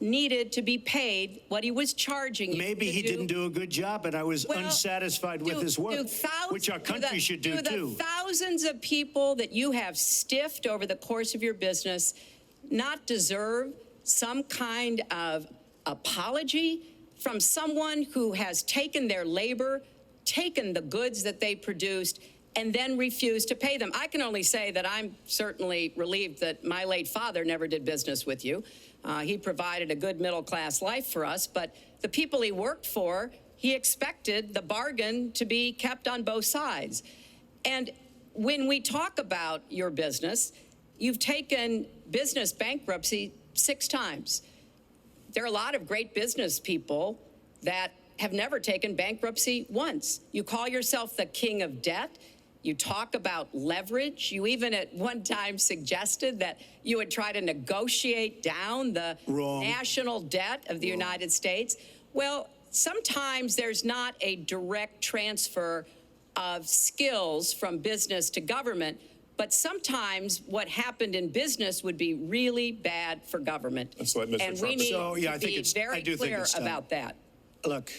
needed to be paid what he was charging you. Maybe he didn't do a good job, and I was Well, unsatisfied with his work, which our country should do too. The thousands of people that you have stiffed over the course of your business not deserve some kind of apology from someone who has taken their labor, taken the goods that they produced, and then refused to pay them? I can only say that I'm certainly relieved that my late father never did business with you. He provided a good middle-class life for us, but the people he worked for, he expected the bargain to be kept on both sides. And when we talk about your business, you've taken business bankruptcy 6 times. There are a lot of great business people that have never taken bankruptcy once. You call yourself the king of debt. You talk about leverage. You even at one time suggested that you would try to negotiate down the national debt of the United States. Well, sometimes there's not a direct transfer of skills from business to government, but sometimes what happened in business would be really bad for government. Let's let Mr. And Trump we need I to be very clear about that. Look,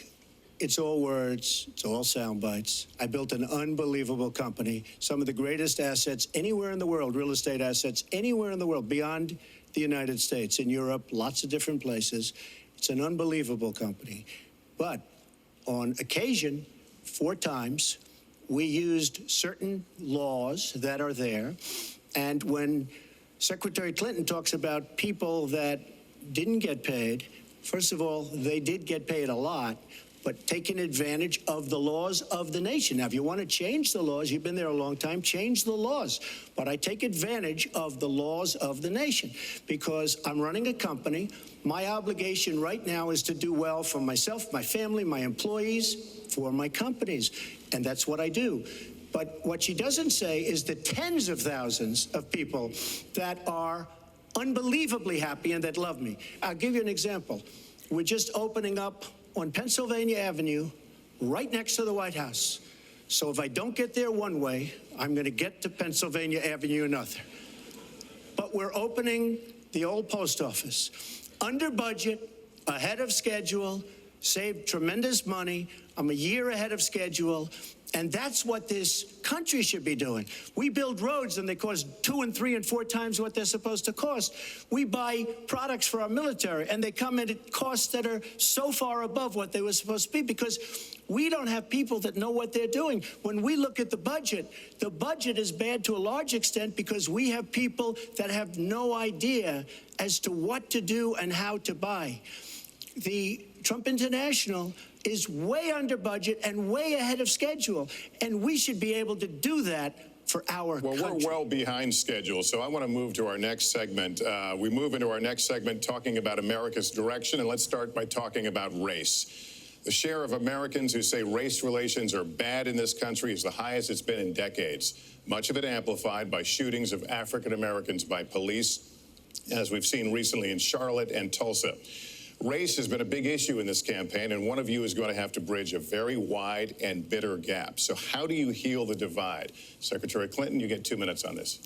it's all words, it's all sound bites. I built an unbelievable company, some of the greatest assets anywhere in the world, real estate assets anywhere in the world, beyond the United States, in Europe, lots of different places. It's an unbelievable company. But on occasion, 4 times, we used certain laws that are there. And when Secretary Clinton talks about people that didn't get paid, first of all, they did get paid a lot, but taking advantage of the laws of the nation. Now, if you want to change the laws, you've been there a long time, change the laws. But I take advantage of the laws of the nation because I'm running a company. My obligation right now is to do well for myself, my family, my employees, for my companies. And that's what I do. But what she doesn't say is the tens of thousands of people that are unbelievably happy and that love me. I'll give you an example. We're just opening up on Pennsylvania Avenue, right next to the White House. So if I don't get there one way, I'm going to get to Pennsylvania Avenue another. But we're opening the old post office under budget, ahead of schedule, saved tremendous money. I'm a year ahead of schedule. And that's what this country should be doing. We build roads and they cost 2 and 3 and 4 times what they're supposed to cost. We buy products for our military and they come in at costs that are so far above what they were supposed to be because we don't have people that know what they're doing. When we look at the budget is bad to a large extent because we have people that have no idea as to what to do and how to buy. The Trump International is way under budget and way ahead of schedule. And we should be able to do that for our country. Well, we're well behind schedule, so I want to move to our next segment. We move into our next segment talking about America's direction, and let's start by talking about race. The share of Americans who say race relations are bad in this country is the highest it's been in decades, much of it amplified by shootings of African Americans by police, as we've seen recently in Charlotte and Tulsa. Race has been a big issue in this campaign, and one of you is going to have to bridge a very wide and bitter gap. So how do you heal the divide? Secretary Clinton, you get 2 minutes on this.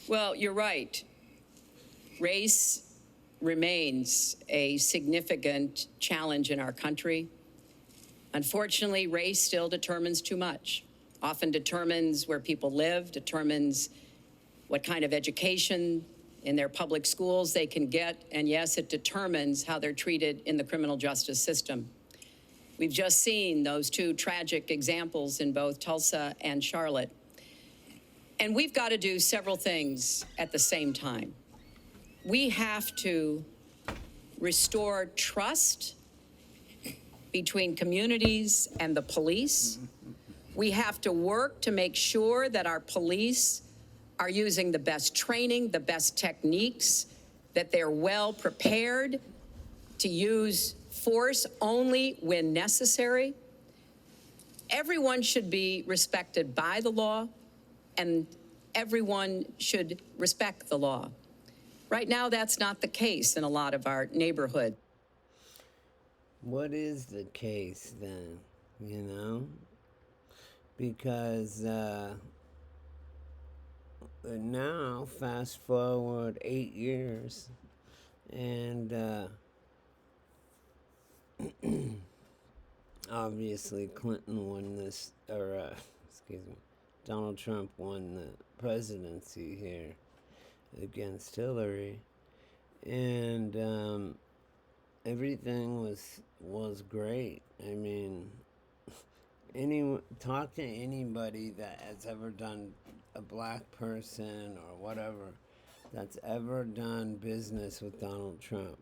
Well, you're right. Race remains a significant challenge in our country. Unfortunately, race still determines too much. Often determines where people live, determines what kind of education in their public schools they can get, and yes, it determines how they're treated in the criminal justice system. We've just seen those 2 tragic examples in both Tulsa and Charlotte. And we've got to do several things at the same time. We have to restore trust between communities and the police. We have to work to make sure that our police are using the best training, the best techniques, that they're well prepared to use force only when necessary. Everyone should be respected by the law, and everyone should respect the law. Right now, that's not the case in a lot of our neighborhoods. What is the case then, you know? Because now, fast forward 8 years, and obviously Clinton won this, or excuse me, Donald Trump won the presidency here against Hillary, and everything was great. I mean, talk to anybody that has ever done, a black person or whatever, that's ever done business with Donald Trump.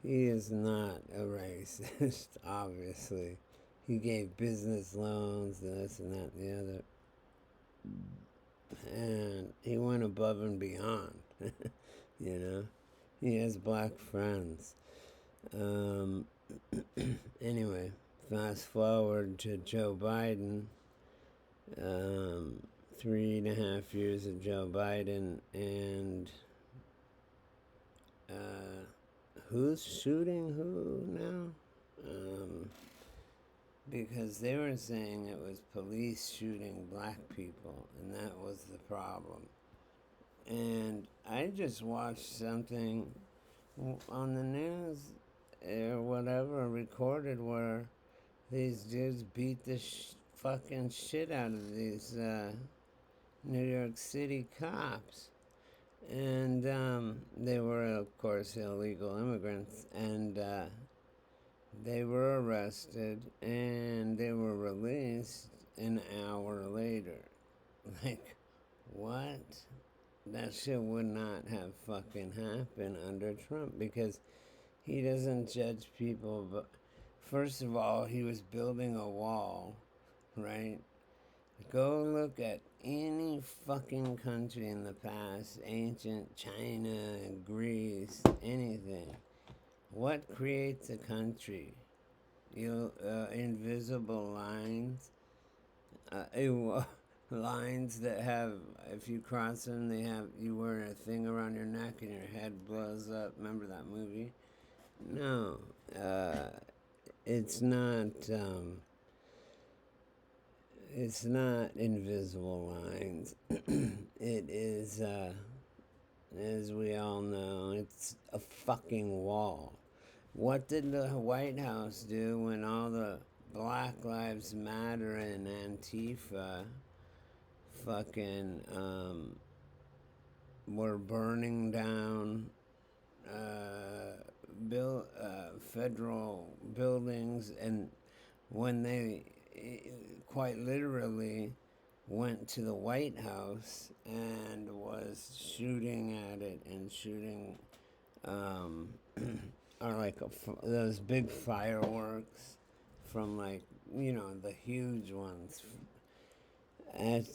He is not a racist, obviously. He gave business loans, this and that and the other. And he went above and beyond, you know? He has black friends. Anyway, fast forward to Joe Biden. 3.5 years of Joe Biden, and who's shooting who now? Because they were saying it was police shooting black people, and that was the problem. And I just watched something on the news or whatever, recorded, where these dudes beat the fucking shit out of these New York City cops. And they were, of course, illegal immigrants. And they were arrested and they were released an hour later. Like, what? That shit would not have fucking happened under Trump, because he doesn't judge people. But first of all, he was building a wall, right? Go look at any fucking country in the past, ancient China, Greece, anything. What creates a country? Invisible lines. Lines that have, if you cross them, you wear a thing around your neck and your head blows up. Remember that movie? No, it's not. It's not invisible lines. It is, as we all know, it's a fucking wall. What did the White House do when all the Black Lives Matter and Antifa fucking were burning down federal buildings, and when they quite literally went to the White House and was shooting at it and shooting or like those big fireworks from, like, the huge ones at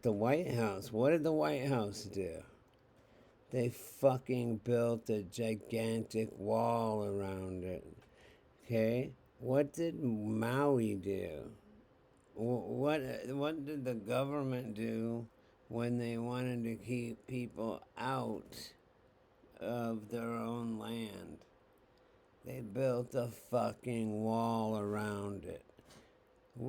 the White House. What did the White House do? They fucking built a gigantic wall around it. Okay? What did Maui do? What did the government do when they wanted to keep people out of their own land? They built a fucking wall around it.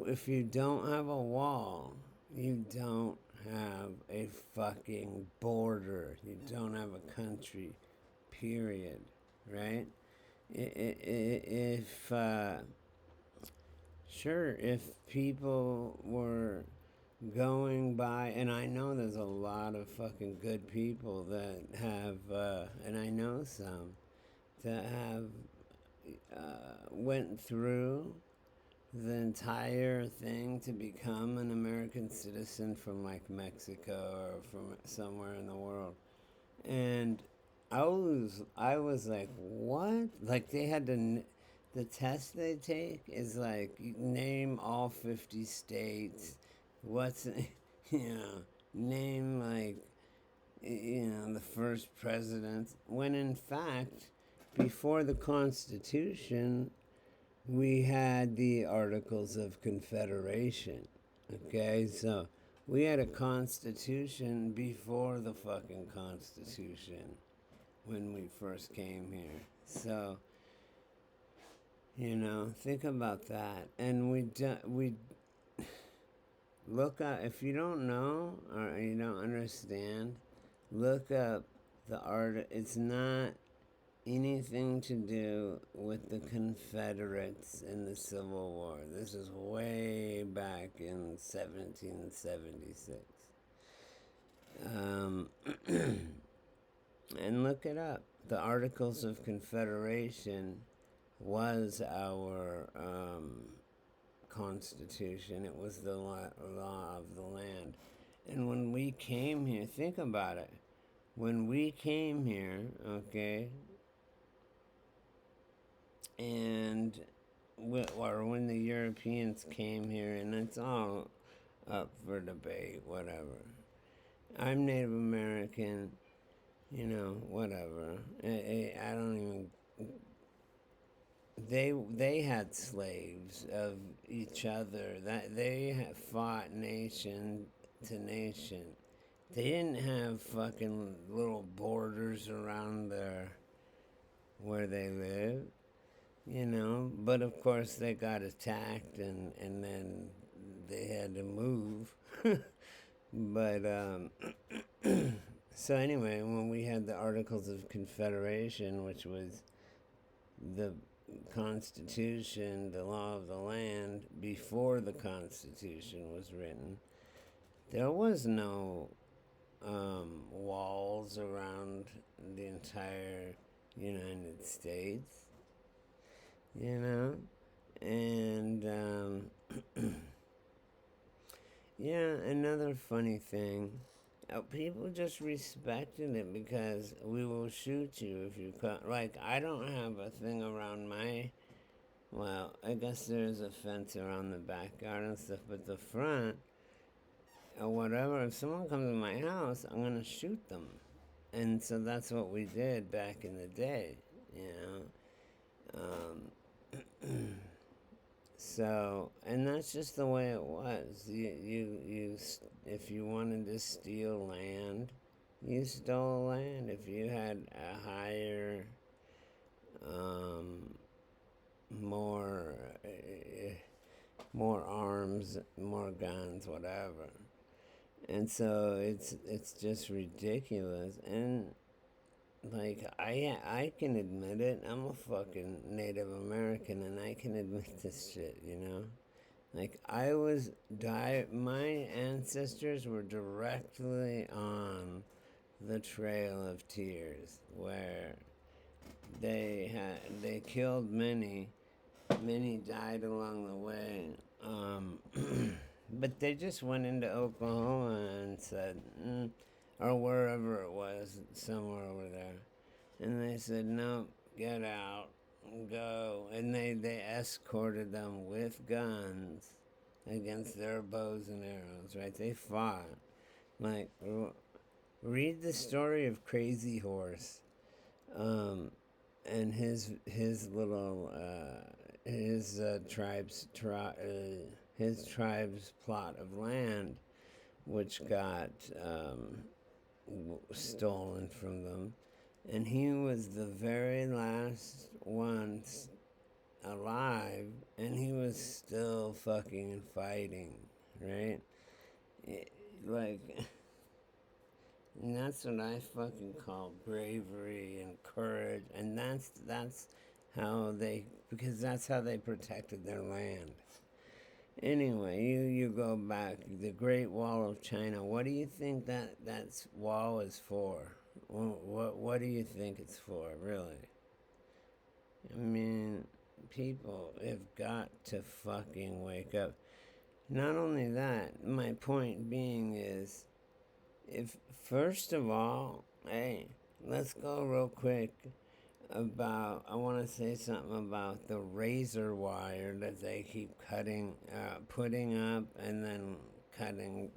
If you don't have a wall, you don't have a fucking border. You don't have a country, period, right? If people were going by, and I know there's a lot of fucking good people that have, and I know some that have went through the entire thing to become an American citizen from, like, Mexico or from somewhere in the world. And I was like, what? Like, they had to, the test they take is like, you name all 50 states, name, like, the first president, when in fact, before the Constitution, we had the Articles of Confederation. Okay, so we had a Constitution before the fucking Constitution when we first came here. So, think about that. And we look up, if you don't know or you don't understand, look up the art. It's not anything to do with the Confederates in the Civil War. This is way back in 1776. And look it up. The Articles of Confederation was our Constitution. It was the law of the land. And when we came here, think about it. When we came here, okay, and or when the Europeans came here, and it's all up for debate, whatever. I'm Native American, you know, whatever. I don't even. They had slaves of each other. That they fought nation to nation. They didn't have fucking little borders around where they lived, you know. But of course they got attacked and then they had to move. But so anyway, when we had the Articles of Confederation, which was the Constitution, the law of the land, before the Constitution was written, there was no walls around the entire United States, you know? And, yeah, another funny thing, people just respected it because we will shoot you if you cut. Like, I don't have a thing around well, I guess there's a fence around the backyard and stuff, but the front, or whatever, if someone comes in my house, I'm going to shoot them. And so that's what we did back in the day, you know. So, and that's just the way it was. You, if you wanted to steal land, you stole land. If you had a higher, more arms, more guns, whatever. And so it's just ridiculous. And like I can admit it. I'm a fucking Native American, and I can admit this shit. You know, like my ancestors were directly on the Trail of Tears, where they killed many died along the way. But they just went into Oklahoma and said, or wherever it was, somewhere over there. And they said, no, get out, go. And they escorted them with guns against their bows and arrows, right? They fought. Like, read the story of Crazy Horse, and his little, his tribe's plot of land, which got stolen from them, and he was the very last one alive, and he was still fucking fighting, right? And that's what I fucking call bravery and courage, and that's how because that's how they protected their land. Anyway, you go back, the Great Wall of China. What do you think that wall is for? What do you think it's for, really? I mean, people have got to fucking wake up. Not only that, my point being is, if first of all, hey, let's go real quick about, I want to say something about the razor wire that they keep putting up and then cutting.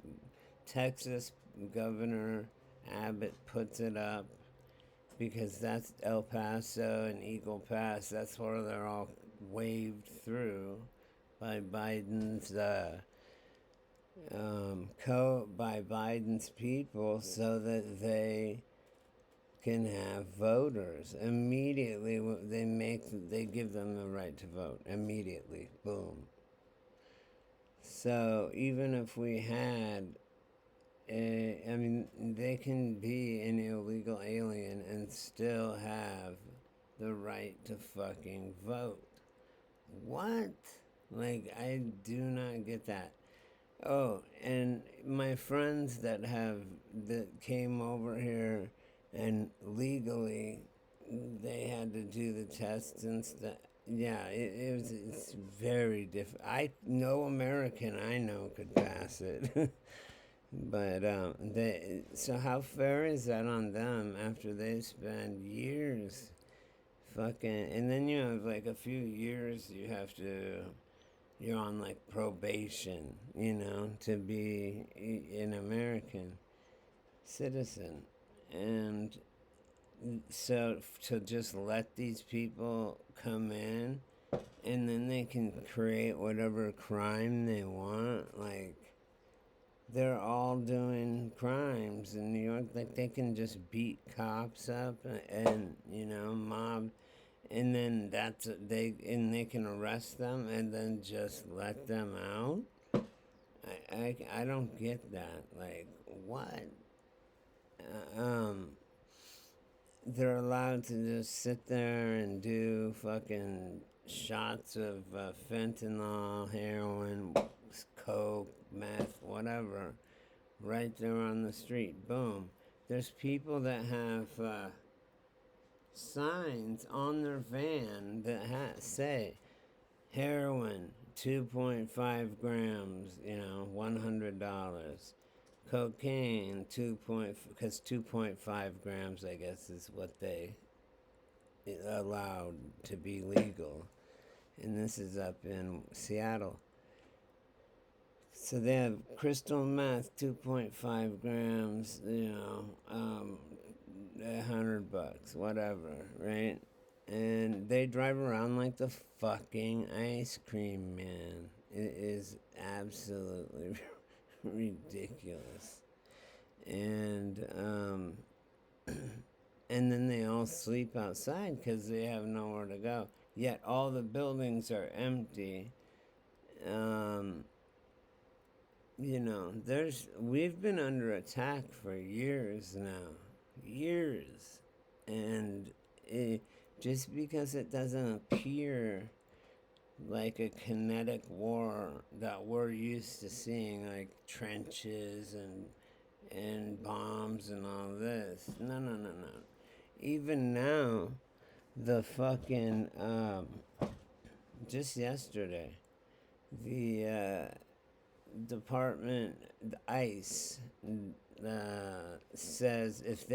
Texas Governor Abbott puts it up because that's El Paso and Eagle Pass. That's where they're all waved through by Biden's by Biden's people, so that they can have voters immediately. They give them the right to vote immediately. Boom. So even if we had, they can be an illegal alien and still have the right to fucking vote. What? Like, I do not get that. Oh, and my friends that came over here and legally they had to do the tests and stuff. Yeah, it's very different. No American I know could pass it. But so how fair is that on them after they spend years fucking, and then you have like a few years you're on like probation, to be an American citizen. And so to just let these people come in and then they can create whatever crime they want, like they're all doing crimes in New York. Like they can just beat cops up and mob, and then they can arrest them and then just let them out. I don't get that. Like what? They're allowed to just sit there and do fucking shots of fentanyl, heroin, coke, meth, whatever, right there on the street. Boom. There's people that have signs on their van that say heroin 2.5 grams, $100. Cocaine because 2.5 grams, I guess, is what they allowed to be legal, and this is up in Seattle. So they have crystal meth, 2.5 grams, $100, whatever, right? And they drive around like the fucking ice cream man. It is absolutely ridiculous. And and then they all sleep outside because they have nowhere to go. Yet all the buildings are empty. We've been under attack for years now. Years. And just because it doesn't appear like a kinetic war that we're used to seeing, like trenches and bombs and all this. No. Even now, the fucking, just yesterday, the department, the ICE, says if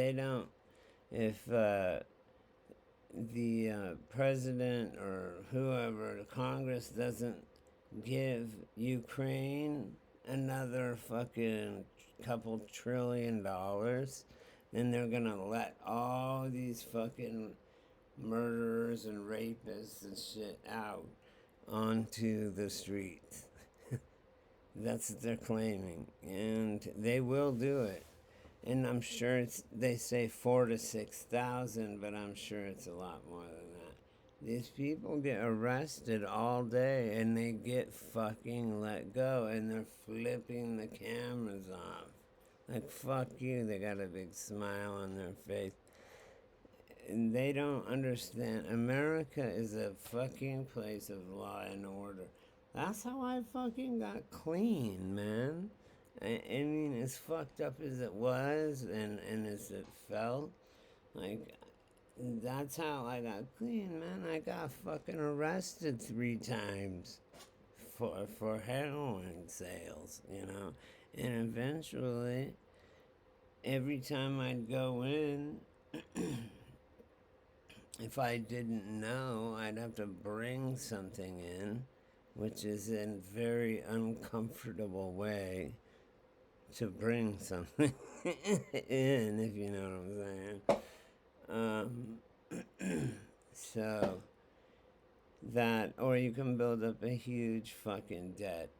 the president or whoever, the Congress doesn't give Ukraine another fucking couple $1 trillion, then they're gonna let all these fucking murderers and rapists and shit out onto the streets. That's what they're claiming, and they will do it. And I'm sure they say 4,000 to 6,000, but I'm sure it's a lot more than that. These people get arrested all day and they get fucking let go and they're flipping the cameras off. Like, fuck you, they got a big smile on their face. And they don't understand. America is a fucking place of law and order. That's how I fucking got clean, man. I mean, as fucked up as it was and as it felt, like, that's how I got clean, man. I got fucking arrested 3 times for heroin sales, And eventually, every time I'd go in, if I didn't know, I'd have to bring something in, which is a very uncomfortable way to bring something in, if you know what I'm saying. So that, or you can build up a huge fucking debt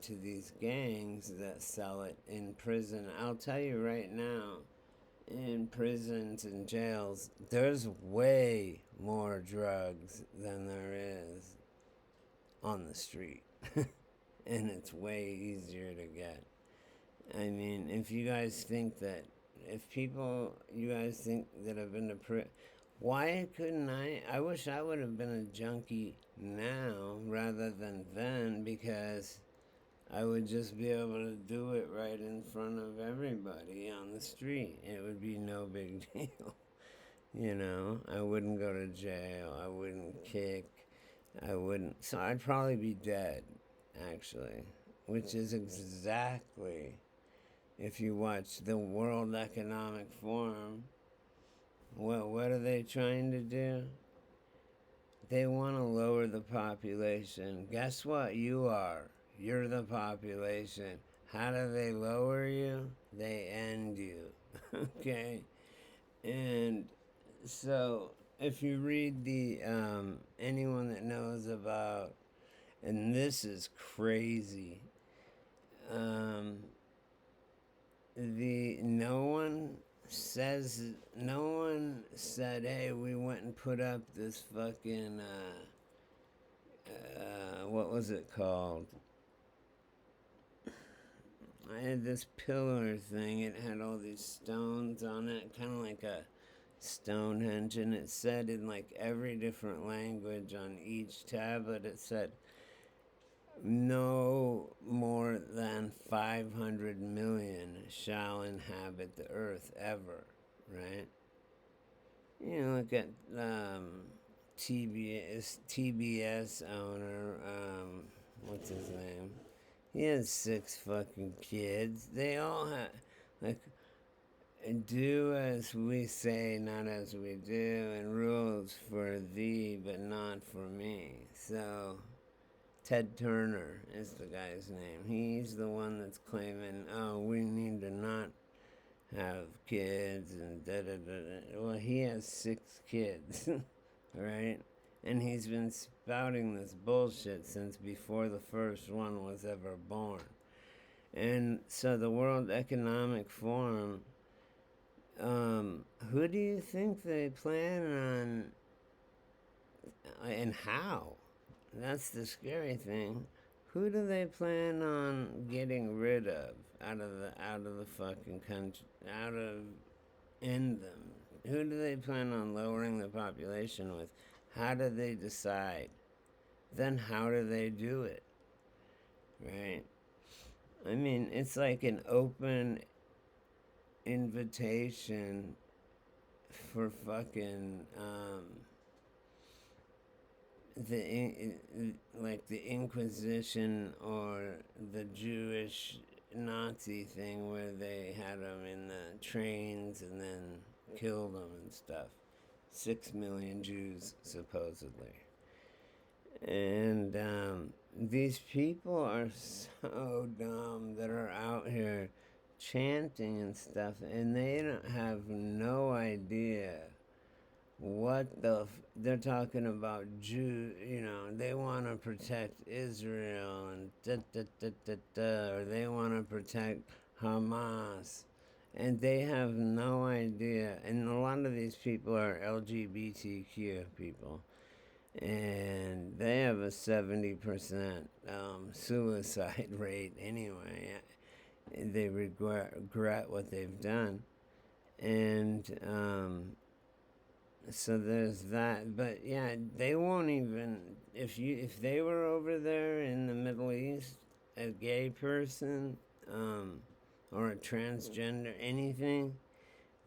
to these gangs that sell it in prison. I'll tell you right now, in prisons and jails, there's way more drugs than there is on the street. And it's way easier to get. I mean, if you guys think that, you guys think that I've been to prison, Why couldn't I? I wish I would have been a junkie now rather than then, because I would just be able to do it right in front of everybody on the street. It would be no big deal. You know, I wouldn't go to jail. I wouldn't kick. I wouldn't. So I'd probably be dead, actually, which is exactly, if you watch the World Economic Forum, what are they trying to do? They want to lower the population. Guess what you are? You're the population. How do they lower you? They end you. Okay? And so if you read the, anyone that knows about, and this is crazy, no one said, hey, we went and put up this fucking, what was it called? I had this pillar thing. It had all these stones on it, kind of like a Stonehenge, and it said in like every different language on each tablet, it said no more than 500 million shall inhabit the earth ever, right? You know, look at TBS owner, what's his name? He has 6 fucking kids. They all have, like, do as we say, not as we do, and rules for thee, but not for me. So, Ted Turner is the guy's name. He's the one that's claiming, oh, we need to not have kids and da da da da. Well, he has 6 kids, right? And he's been spouting this bullshit since before the first one was ever born. And so the World Economic Forum, who do you think they plan on, and how? That's the scary thing. Who do they plan on getting rid of out of the fucking country, in them? Who do they plan on lowering the population with? How do they decide? Then how do they do it? Right? I mean, it's like an open invitation for fucking like the Inquisition or the Jewish Nazi thing where they had them in the trains and then killed them and stuff. 6 million Jews, supposedly. And these people are so dumb that are out here chanting and stuff, and they don't have no idea what they're talking about. You know, they want to protect Israel and or they want to protect Hamas, and they have no idea. And a lot of these people are LGBTQ people, and they have a 70% suicide rate anyway. They regret what they've done, and so there's that. But yeah, they won't even, if they were over there in the Middle East, a gay person, or a transgender, anything,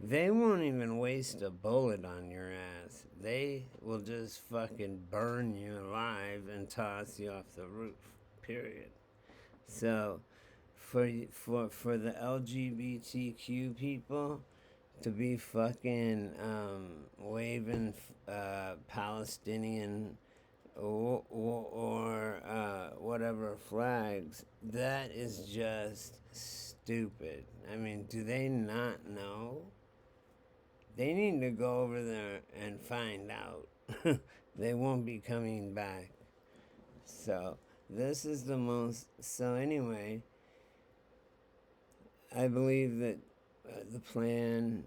they won't even waste a bullet on your ass. They will just fucking burn you alive and toss you off the roof. Period. So, for the LGBTQ people to be fucking waving Palestinian or whatever flags, that is just stupid. I mean, do they not know? They need to go over there and find out. They won't be coming back. So, this is the most. So, anyway, I believe that the plan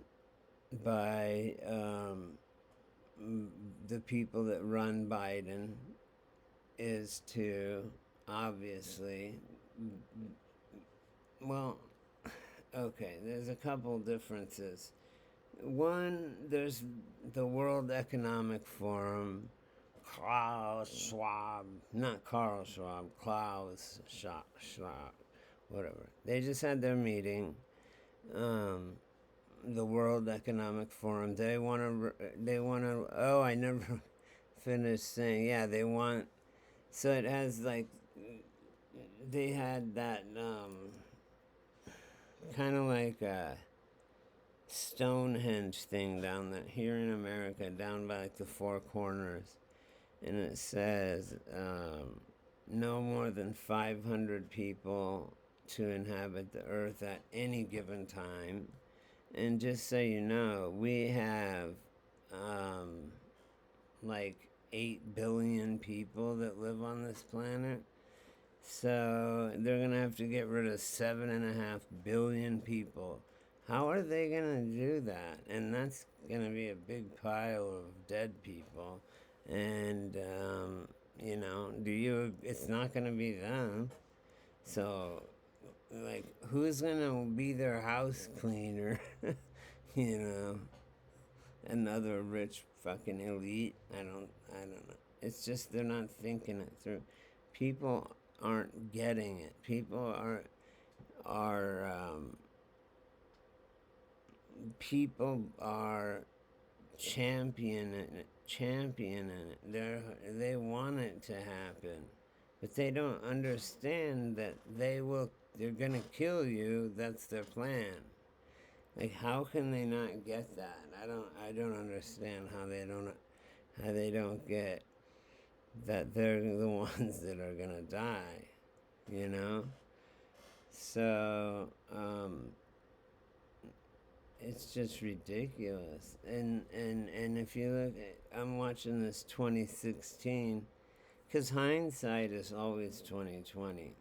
by the people that run Biden is to obviously, well, okay, there's a couple differences. One, there's the World Economic Forum, Klaus Schwab, not Carl Schwab, Klaus Schwab, whatever. They just had their meeting. The World Economic Forum. They want to. Oh, I never finished saying. Yeah, they want. So it has like. They had that kind of like a Stonehenge thing down there here in America, down by like the Four Corners, and it says no more than 500 people to inhabit the earth at any given time. And just so you know, we have like 8 billion people that live on this planet. So they're going to have to get rid of 7.5 billion people. How are they going to do that? And that's going to be a big pile of dead people. And, it's not going to be them. So, like, who's going to be their house cleaner? Another rich fucking elite. I don't know. It's just they're not thinking it through. People aren't getting it. People are championing it. They want it to happen, but they don't understand that they're gonna kill you. That's their plan. Like, how can they not get that? I don't understand how they don't get that they're the ones that are gonna die, you know? So, it's just ridiculous. And if you look at, I'm watching this 2016, because hindsight is always 2020.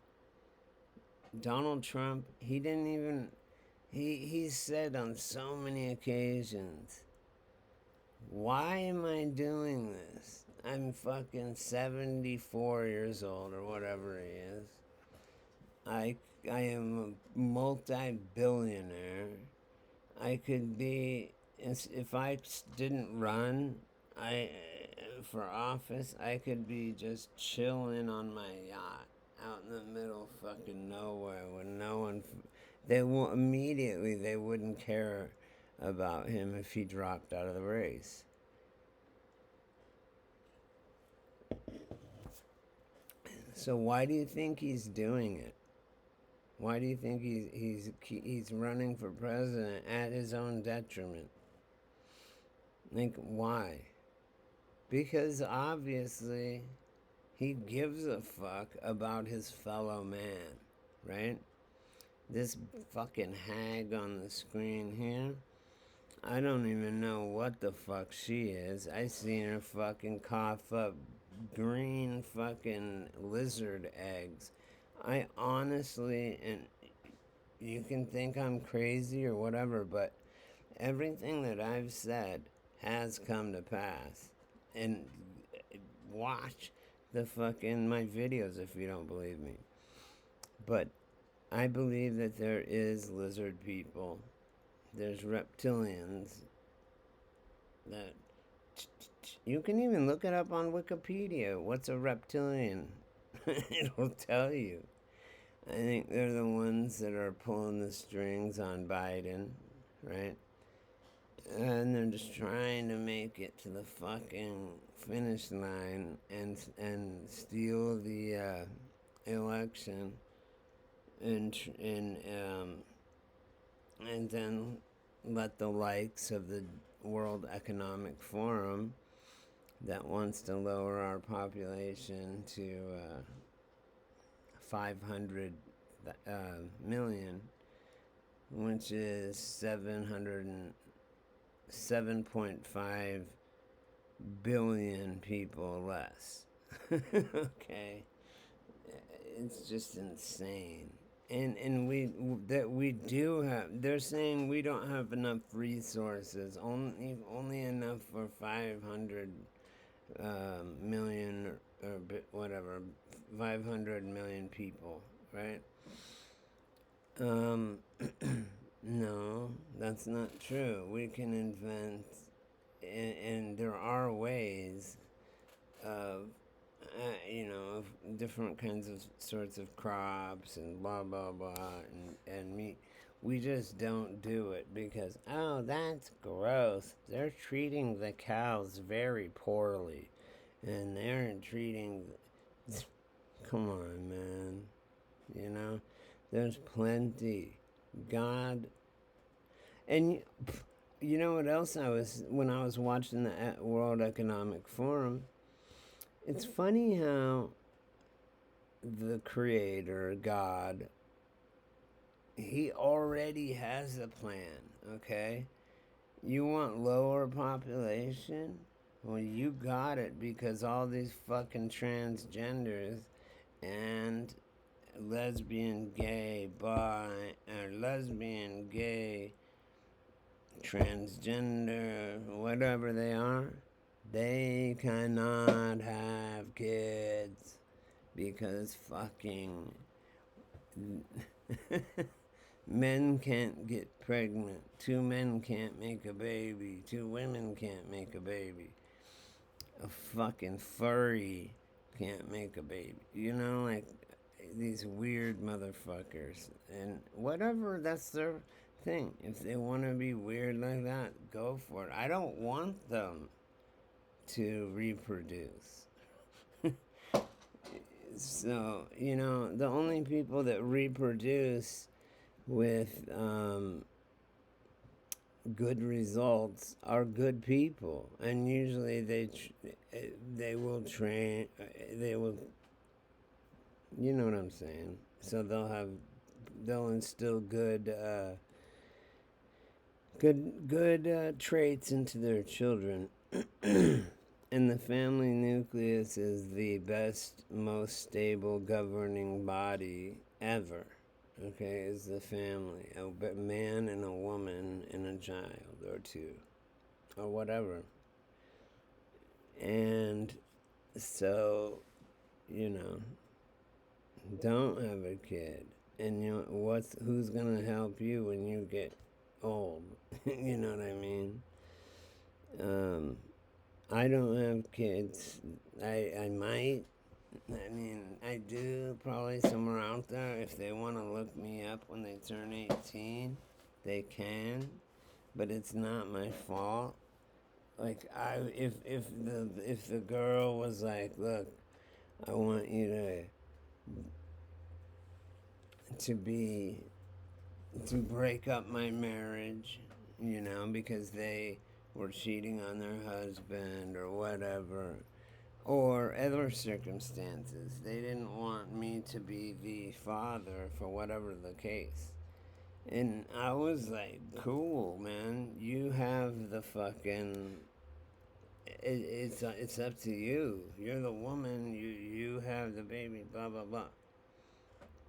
Donald Trump, he didn't even, he said on so many occasions, why am I doing this? I'm fucking 74 years old or whatever he is. I am a multi-billionaire. I could be, if I didn't run for office, I could be just chilling on my yacht out in the middle of fucking nowhere with no one. They wouldn't care about him if he dropped out of the race. So why do you think he's doing it? Why do you think he's running for president at his own detriment? Like, why? Because obviously he gives a fuck about his fellow man, right? This fucking hag on the screen here, I don't even know what the fuck she is. I seen her fucking cough up green fucking lizard eggs. I honestly, and you can think I'm crazy or whatever, but everything that I've said has come to pass. And watch the fucking my videos if you don't believe me. But I believe that there is lizard people. There's reptilians that you can even look it up on Wikipedia. What's a reptilian? It'll tell you. I think they're the ones that are pulling the strings on Biden, right? And they're just trying to make it to the fucking finish line and steal the election and then let the likes of the World Economic Forum that wants to lower our population to 500 million, which is 7.5 billion people less. Okay, it's just insane. And we do have. They're saying we don't have enough resources. Only enough for 500 million or whatever, 500 million people, right? No, that's not true. We can invent, and there are ways of, of different kinds of sorts of crops and blah, blah, blah, and meat. We just don't do it because, oh, that's gross. They're treating the cows very poorly. And they're treating. Come on, man. You know? There's plenty. God. And you know what else when I was watching the World Economic Forum? It's funny how the creator, God, he already has a plan, okay? You want lower population? Well, you got it because all these fucking transgenders and lesbian, gay, bi, or lesbian, gay, transgender, whatever they cannot have kids because fucking men can't get pregnant. 2 men can't make a baby. 2 women can't make a baby. A fucking furry can't make a baby. You know, like these weird motherfuckers. And whatever, that's their thing. If they want to be weird like that, go for it. I don't want them to reproduce. So, the only people that reproduce with good results are good people, and usually they will train, they will, you know what I'm saying. So they'll instill good traits into their children. And the family nucleus is the best, most stable governing body ever. Okay, is the family. A man and a woman and a child, or 2, or whatever. And so, don't have a kid. And who's gonna help you when you get old? You know what I mean? I don't have kids. I might. I mean, I do probably somewhere out there. If they want to look me up when they turn 18, they can. But it's not my fault. Like if the girl was like, look, I want you to break up my marriage, because they were cheating on their husband or whatever, or other circumstances. They didn't want me to be the father for whatever the case. And I was like, cool, man. You have the fucking. It's up to you. You're the woman. You have the baby. Blah blah blah.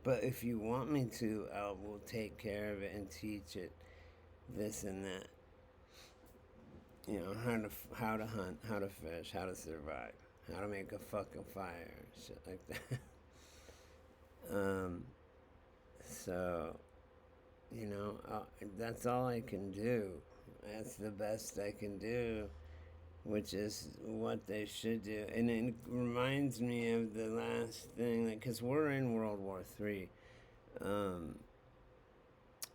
But if you want me to, I will take care of it and teach it this and that. How to hunt, how to fish, how to survive, how to make a fucking fire, shit like that. So, that's all I can do. That's the best I can do, which is what they should do. And it reminds me of the last thing, because we're in World War III.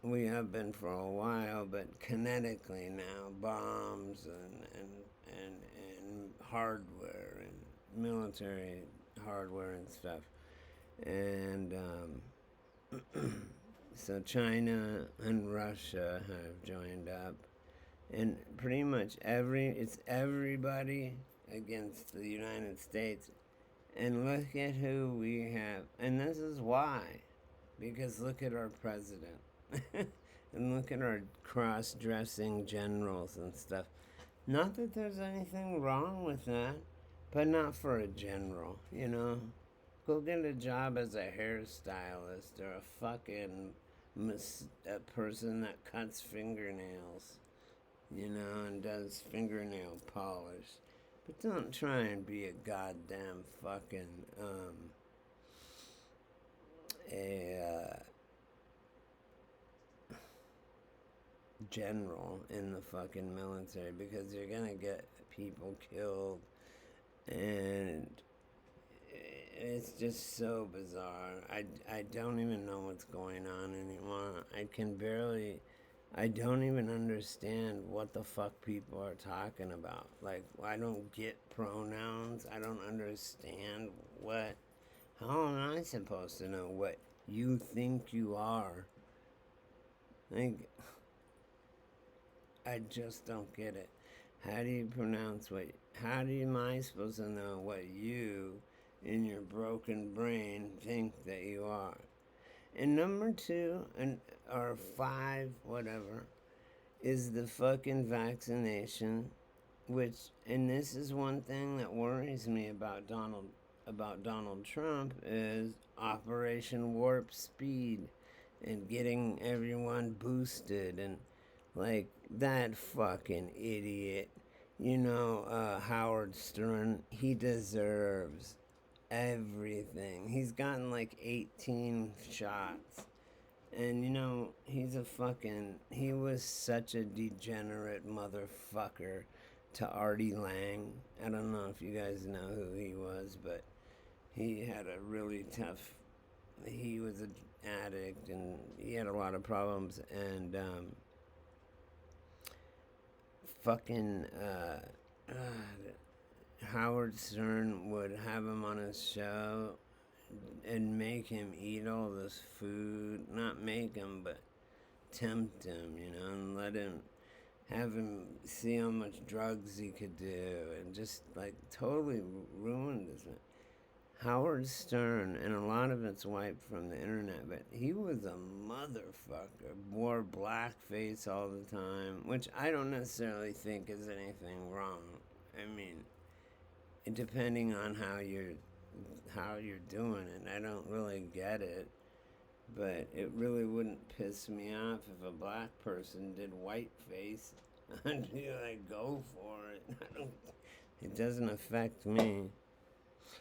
We have been for a while, but kinetically now, bombs and hardware and military hardware and stuff. And so China and Russia have joined up, and pretty much it's everybody against the United States. And look at who we have. And this is why. Because look at our president. And look at our cross-dressing generals and stuff. Not that there's anything wrong with that, but not for a general, Go get a job as a hairstylist or a fucking a person that cuts fingernails, and does fingernail polish. But don't try and be a goddamn fucking, general in the fucking military, because you're gonna get people killed, and it's just so bizarre. I don't even know what's going on anymore. I don't even understand what the fuck people are talking about. Like, I don't get pronouns. I don't understand what. How am I supposed to know what you think you are? Like, I just don't get it. How do you pronounce what? How am I supposed to know what you, in your broken brain, think that you are? And number two, or five, whatever, is the fucking vaccination, which, and this is one thing that worries me about Donald Trump, is Operation Warp Speed and getting everyone boosted, and like that fucking idiot, Howard Stern, he deserves everything. He's gotten like 18 shots. And he was such a degenerate motherfucker to Artie Lang. I don't know if you guys know who he was, but he had a really tough, he was an addict and he had a lot of problems. And fucking Howard Stern would have him on his show and make him eat all this food. Not make him, but tempt him, and have him see how much drugs he could do, and just like totally ruined his. Howard Stern, and a lot of it's wiped from the internet, but he was a motherfucker. Wore blackface all the time, which I don't necessarily think is anything wrong. I mean, depending on how you're doing it, I don't really get it. But it really wouldn't piss me off if a black person did whiteface. I'd be like, go for it. It doesn't affect me.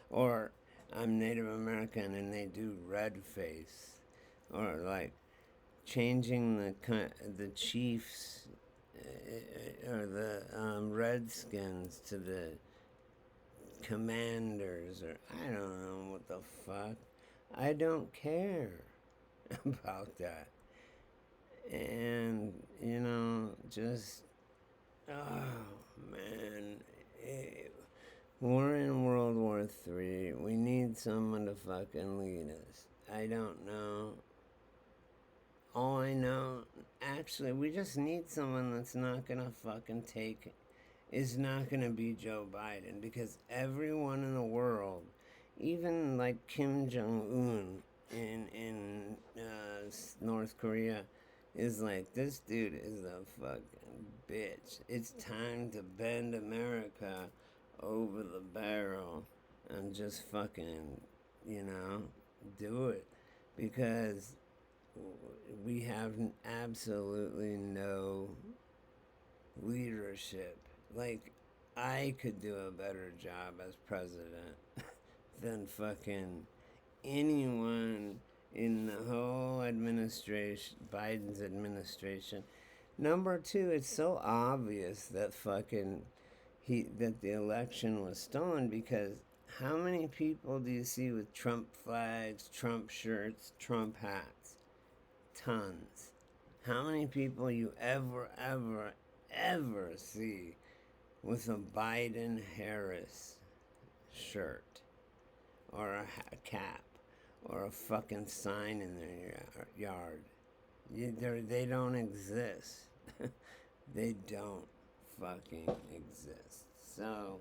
Or I'm Native American and they do red face. Or like changing the chiefs or the Redskins to the Commanders, or I don't know what the fuck. I don't care about that. And, just, oh man, we're in World War III. We need someone to fucking lead us. I don't know. All I know, actually, we just need someone that's not gonna fucking is not gonna be Joe Biden, because everyone in the world, even like Kim Jong-un in North Korea, is like, this dude is a fucking bitch. It's time to bend America over the barrel and just fucking, do it, because we have absolutely no leadership. Like, I could do a better job as president than fucking anyone in the whole administration, Biden's administration. Number two, it's so obvious that that the election was stolen, because how many people do you see with Trump flags, Trump shirts, Trump hats? Tons. How many people you ever see with a Biden-Harris shirt or a cap or a fucking sign in their yard? They don't exist. They don't fucking exist. So,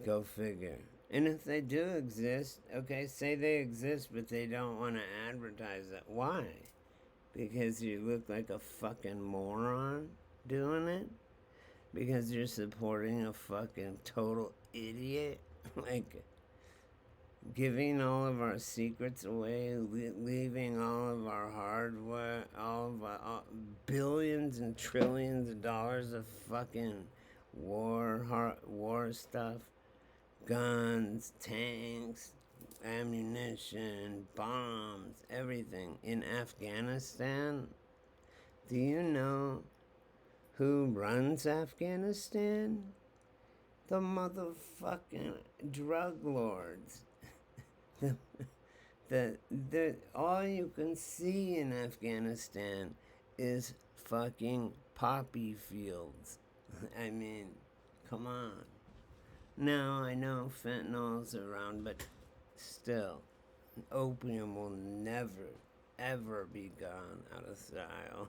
go figure. And if they do exist, okay, say they exist, but they don't want to advertise it. Why? Because you look like a fucking moron doing it? Because you're supporting a fucking total idiot? Like, giving all of our secrets away, leaving all of our hardware, all of our billions and trillions of dollars of fucking war stuff, guns, tanks, ammunition, bombs, everything in Afghanistan. Do you know who runs Afghanistan? The motherfucking drug lords. the all you can see in Afghanistan is fucking poppy fields. I mean, come on. Now I know fentanyl's around, but still, opium will never, ever be gone out of style.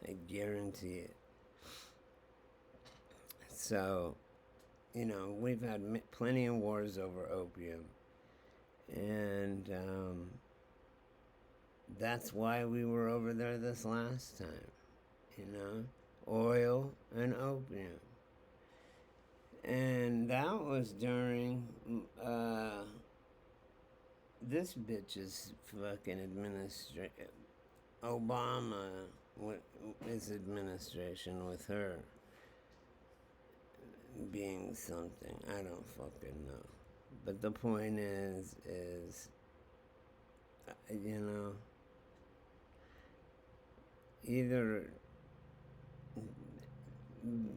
I guarantee it. So, you know, we've had plenty of wars over opium. And that's why we were over there this last time. You know, oil and opium. And that was during this bitch's fucking administration. Obama, his administration with her being something. I don't fucking know. But the point is, you know, either,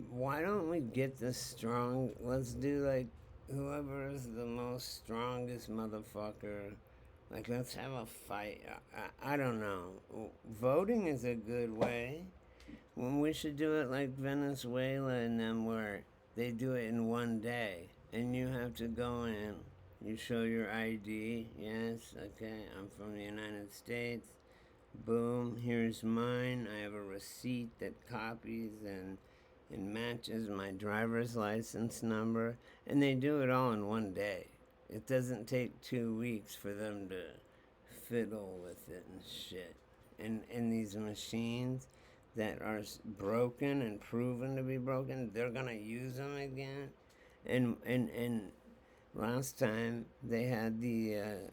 why don't we get the strong, let's do like, whoever is the most strongest motherfucker, like let's have a fight. I don't know. Voting is a good way. When we should do it like Venezuela and them where they do it in one day. And you have to go in, you show your ID, yes, okay, I'm from the United States, boom, here's mine, I have a receipt that copies and matches my driver's license number, and they do it all in one day. It doesn't take 2 weeks for them to fiddle with it and shit. And these machines that are broken and proven to be broken, they're gonna use them again. And last time they had the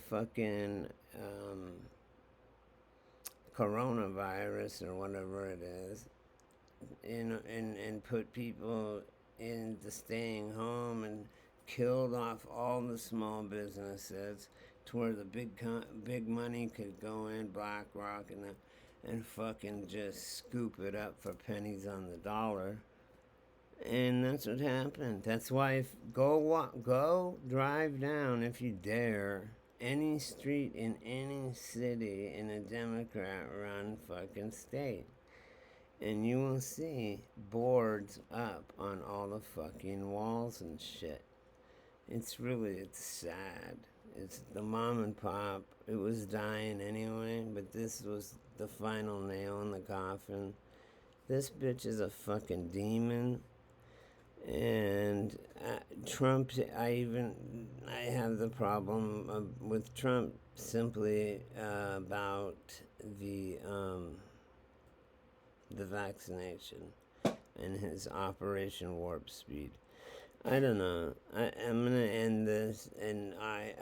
fucking coronavirus or whatever it is, and put people into staying home and killed off all the small businesses to where the big money could go in, BlackRock and fucking just scoop it up for pennies on the dollar. And that's what happened. That's why go drive down if you dare any street in any city in a Democrat-run fucking state, and you will see boards up on all the fucking walls and shit. It's sad. It's the mom and pop. It was dying anyway, but this was the final nail in the coffin. This bitch is a fucking demon. And Trump, I have the problem with Trump simply about the vaccination and his Operation Warp Speed. I don't know. I'm gonna end this, and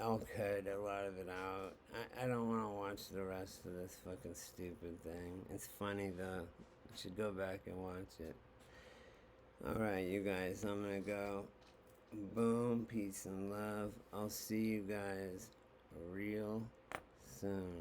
I'll cut a lot of it out. I don't want to watch the rest of this fucking stupid thing. It's funny though. You should go back and watch it. Alright, you guys, I'm gonna go. Boom, peace and love. I'll see you guys real soon.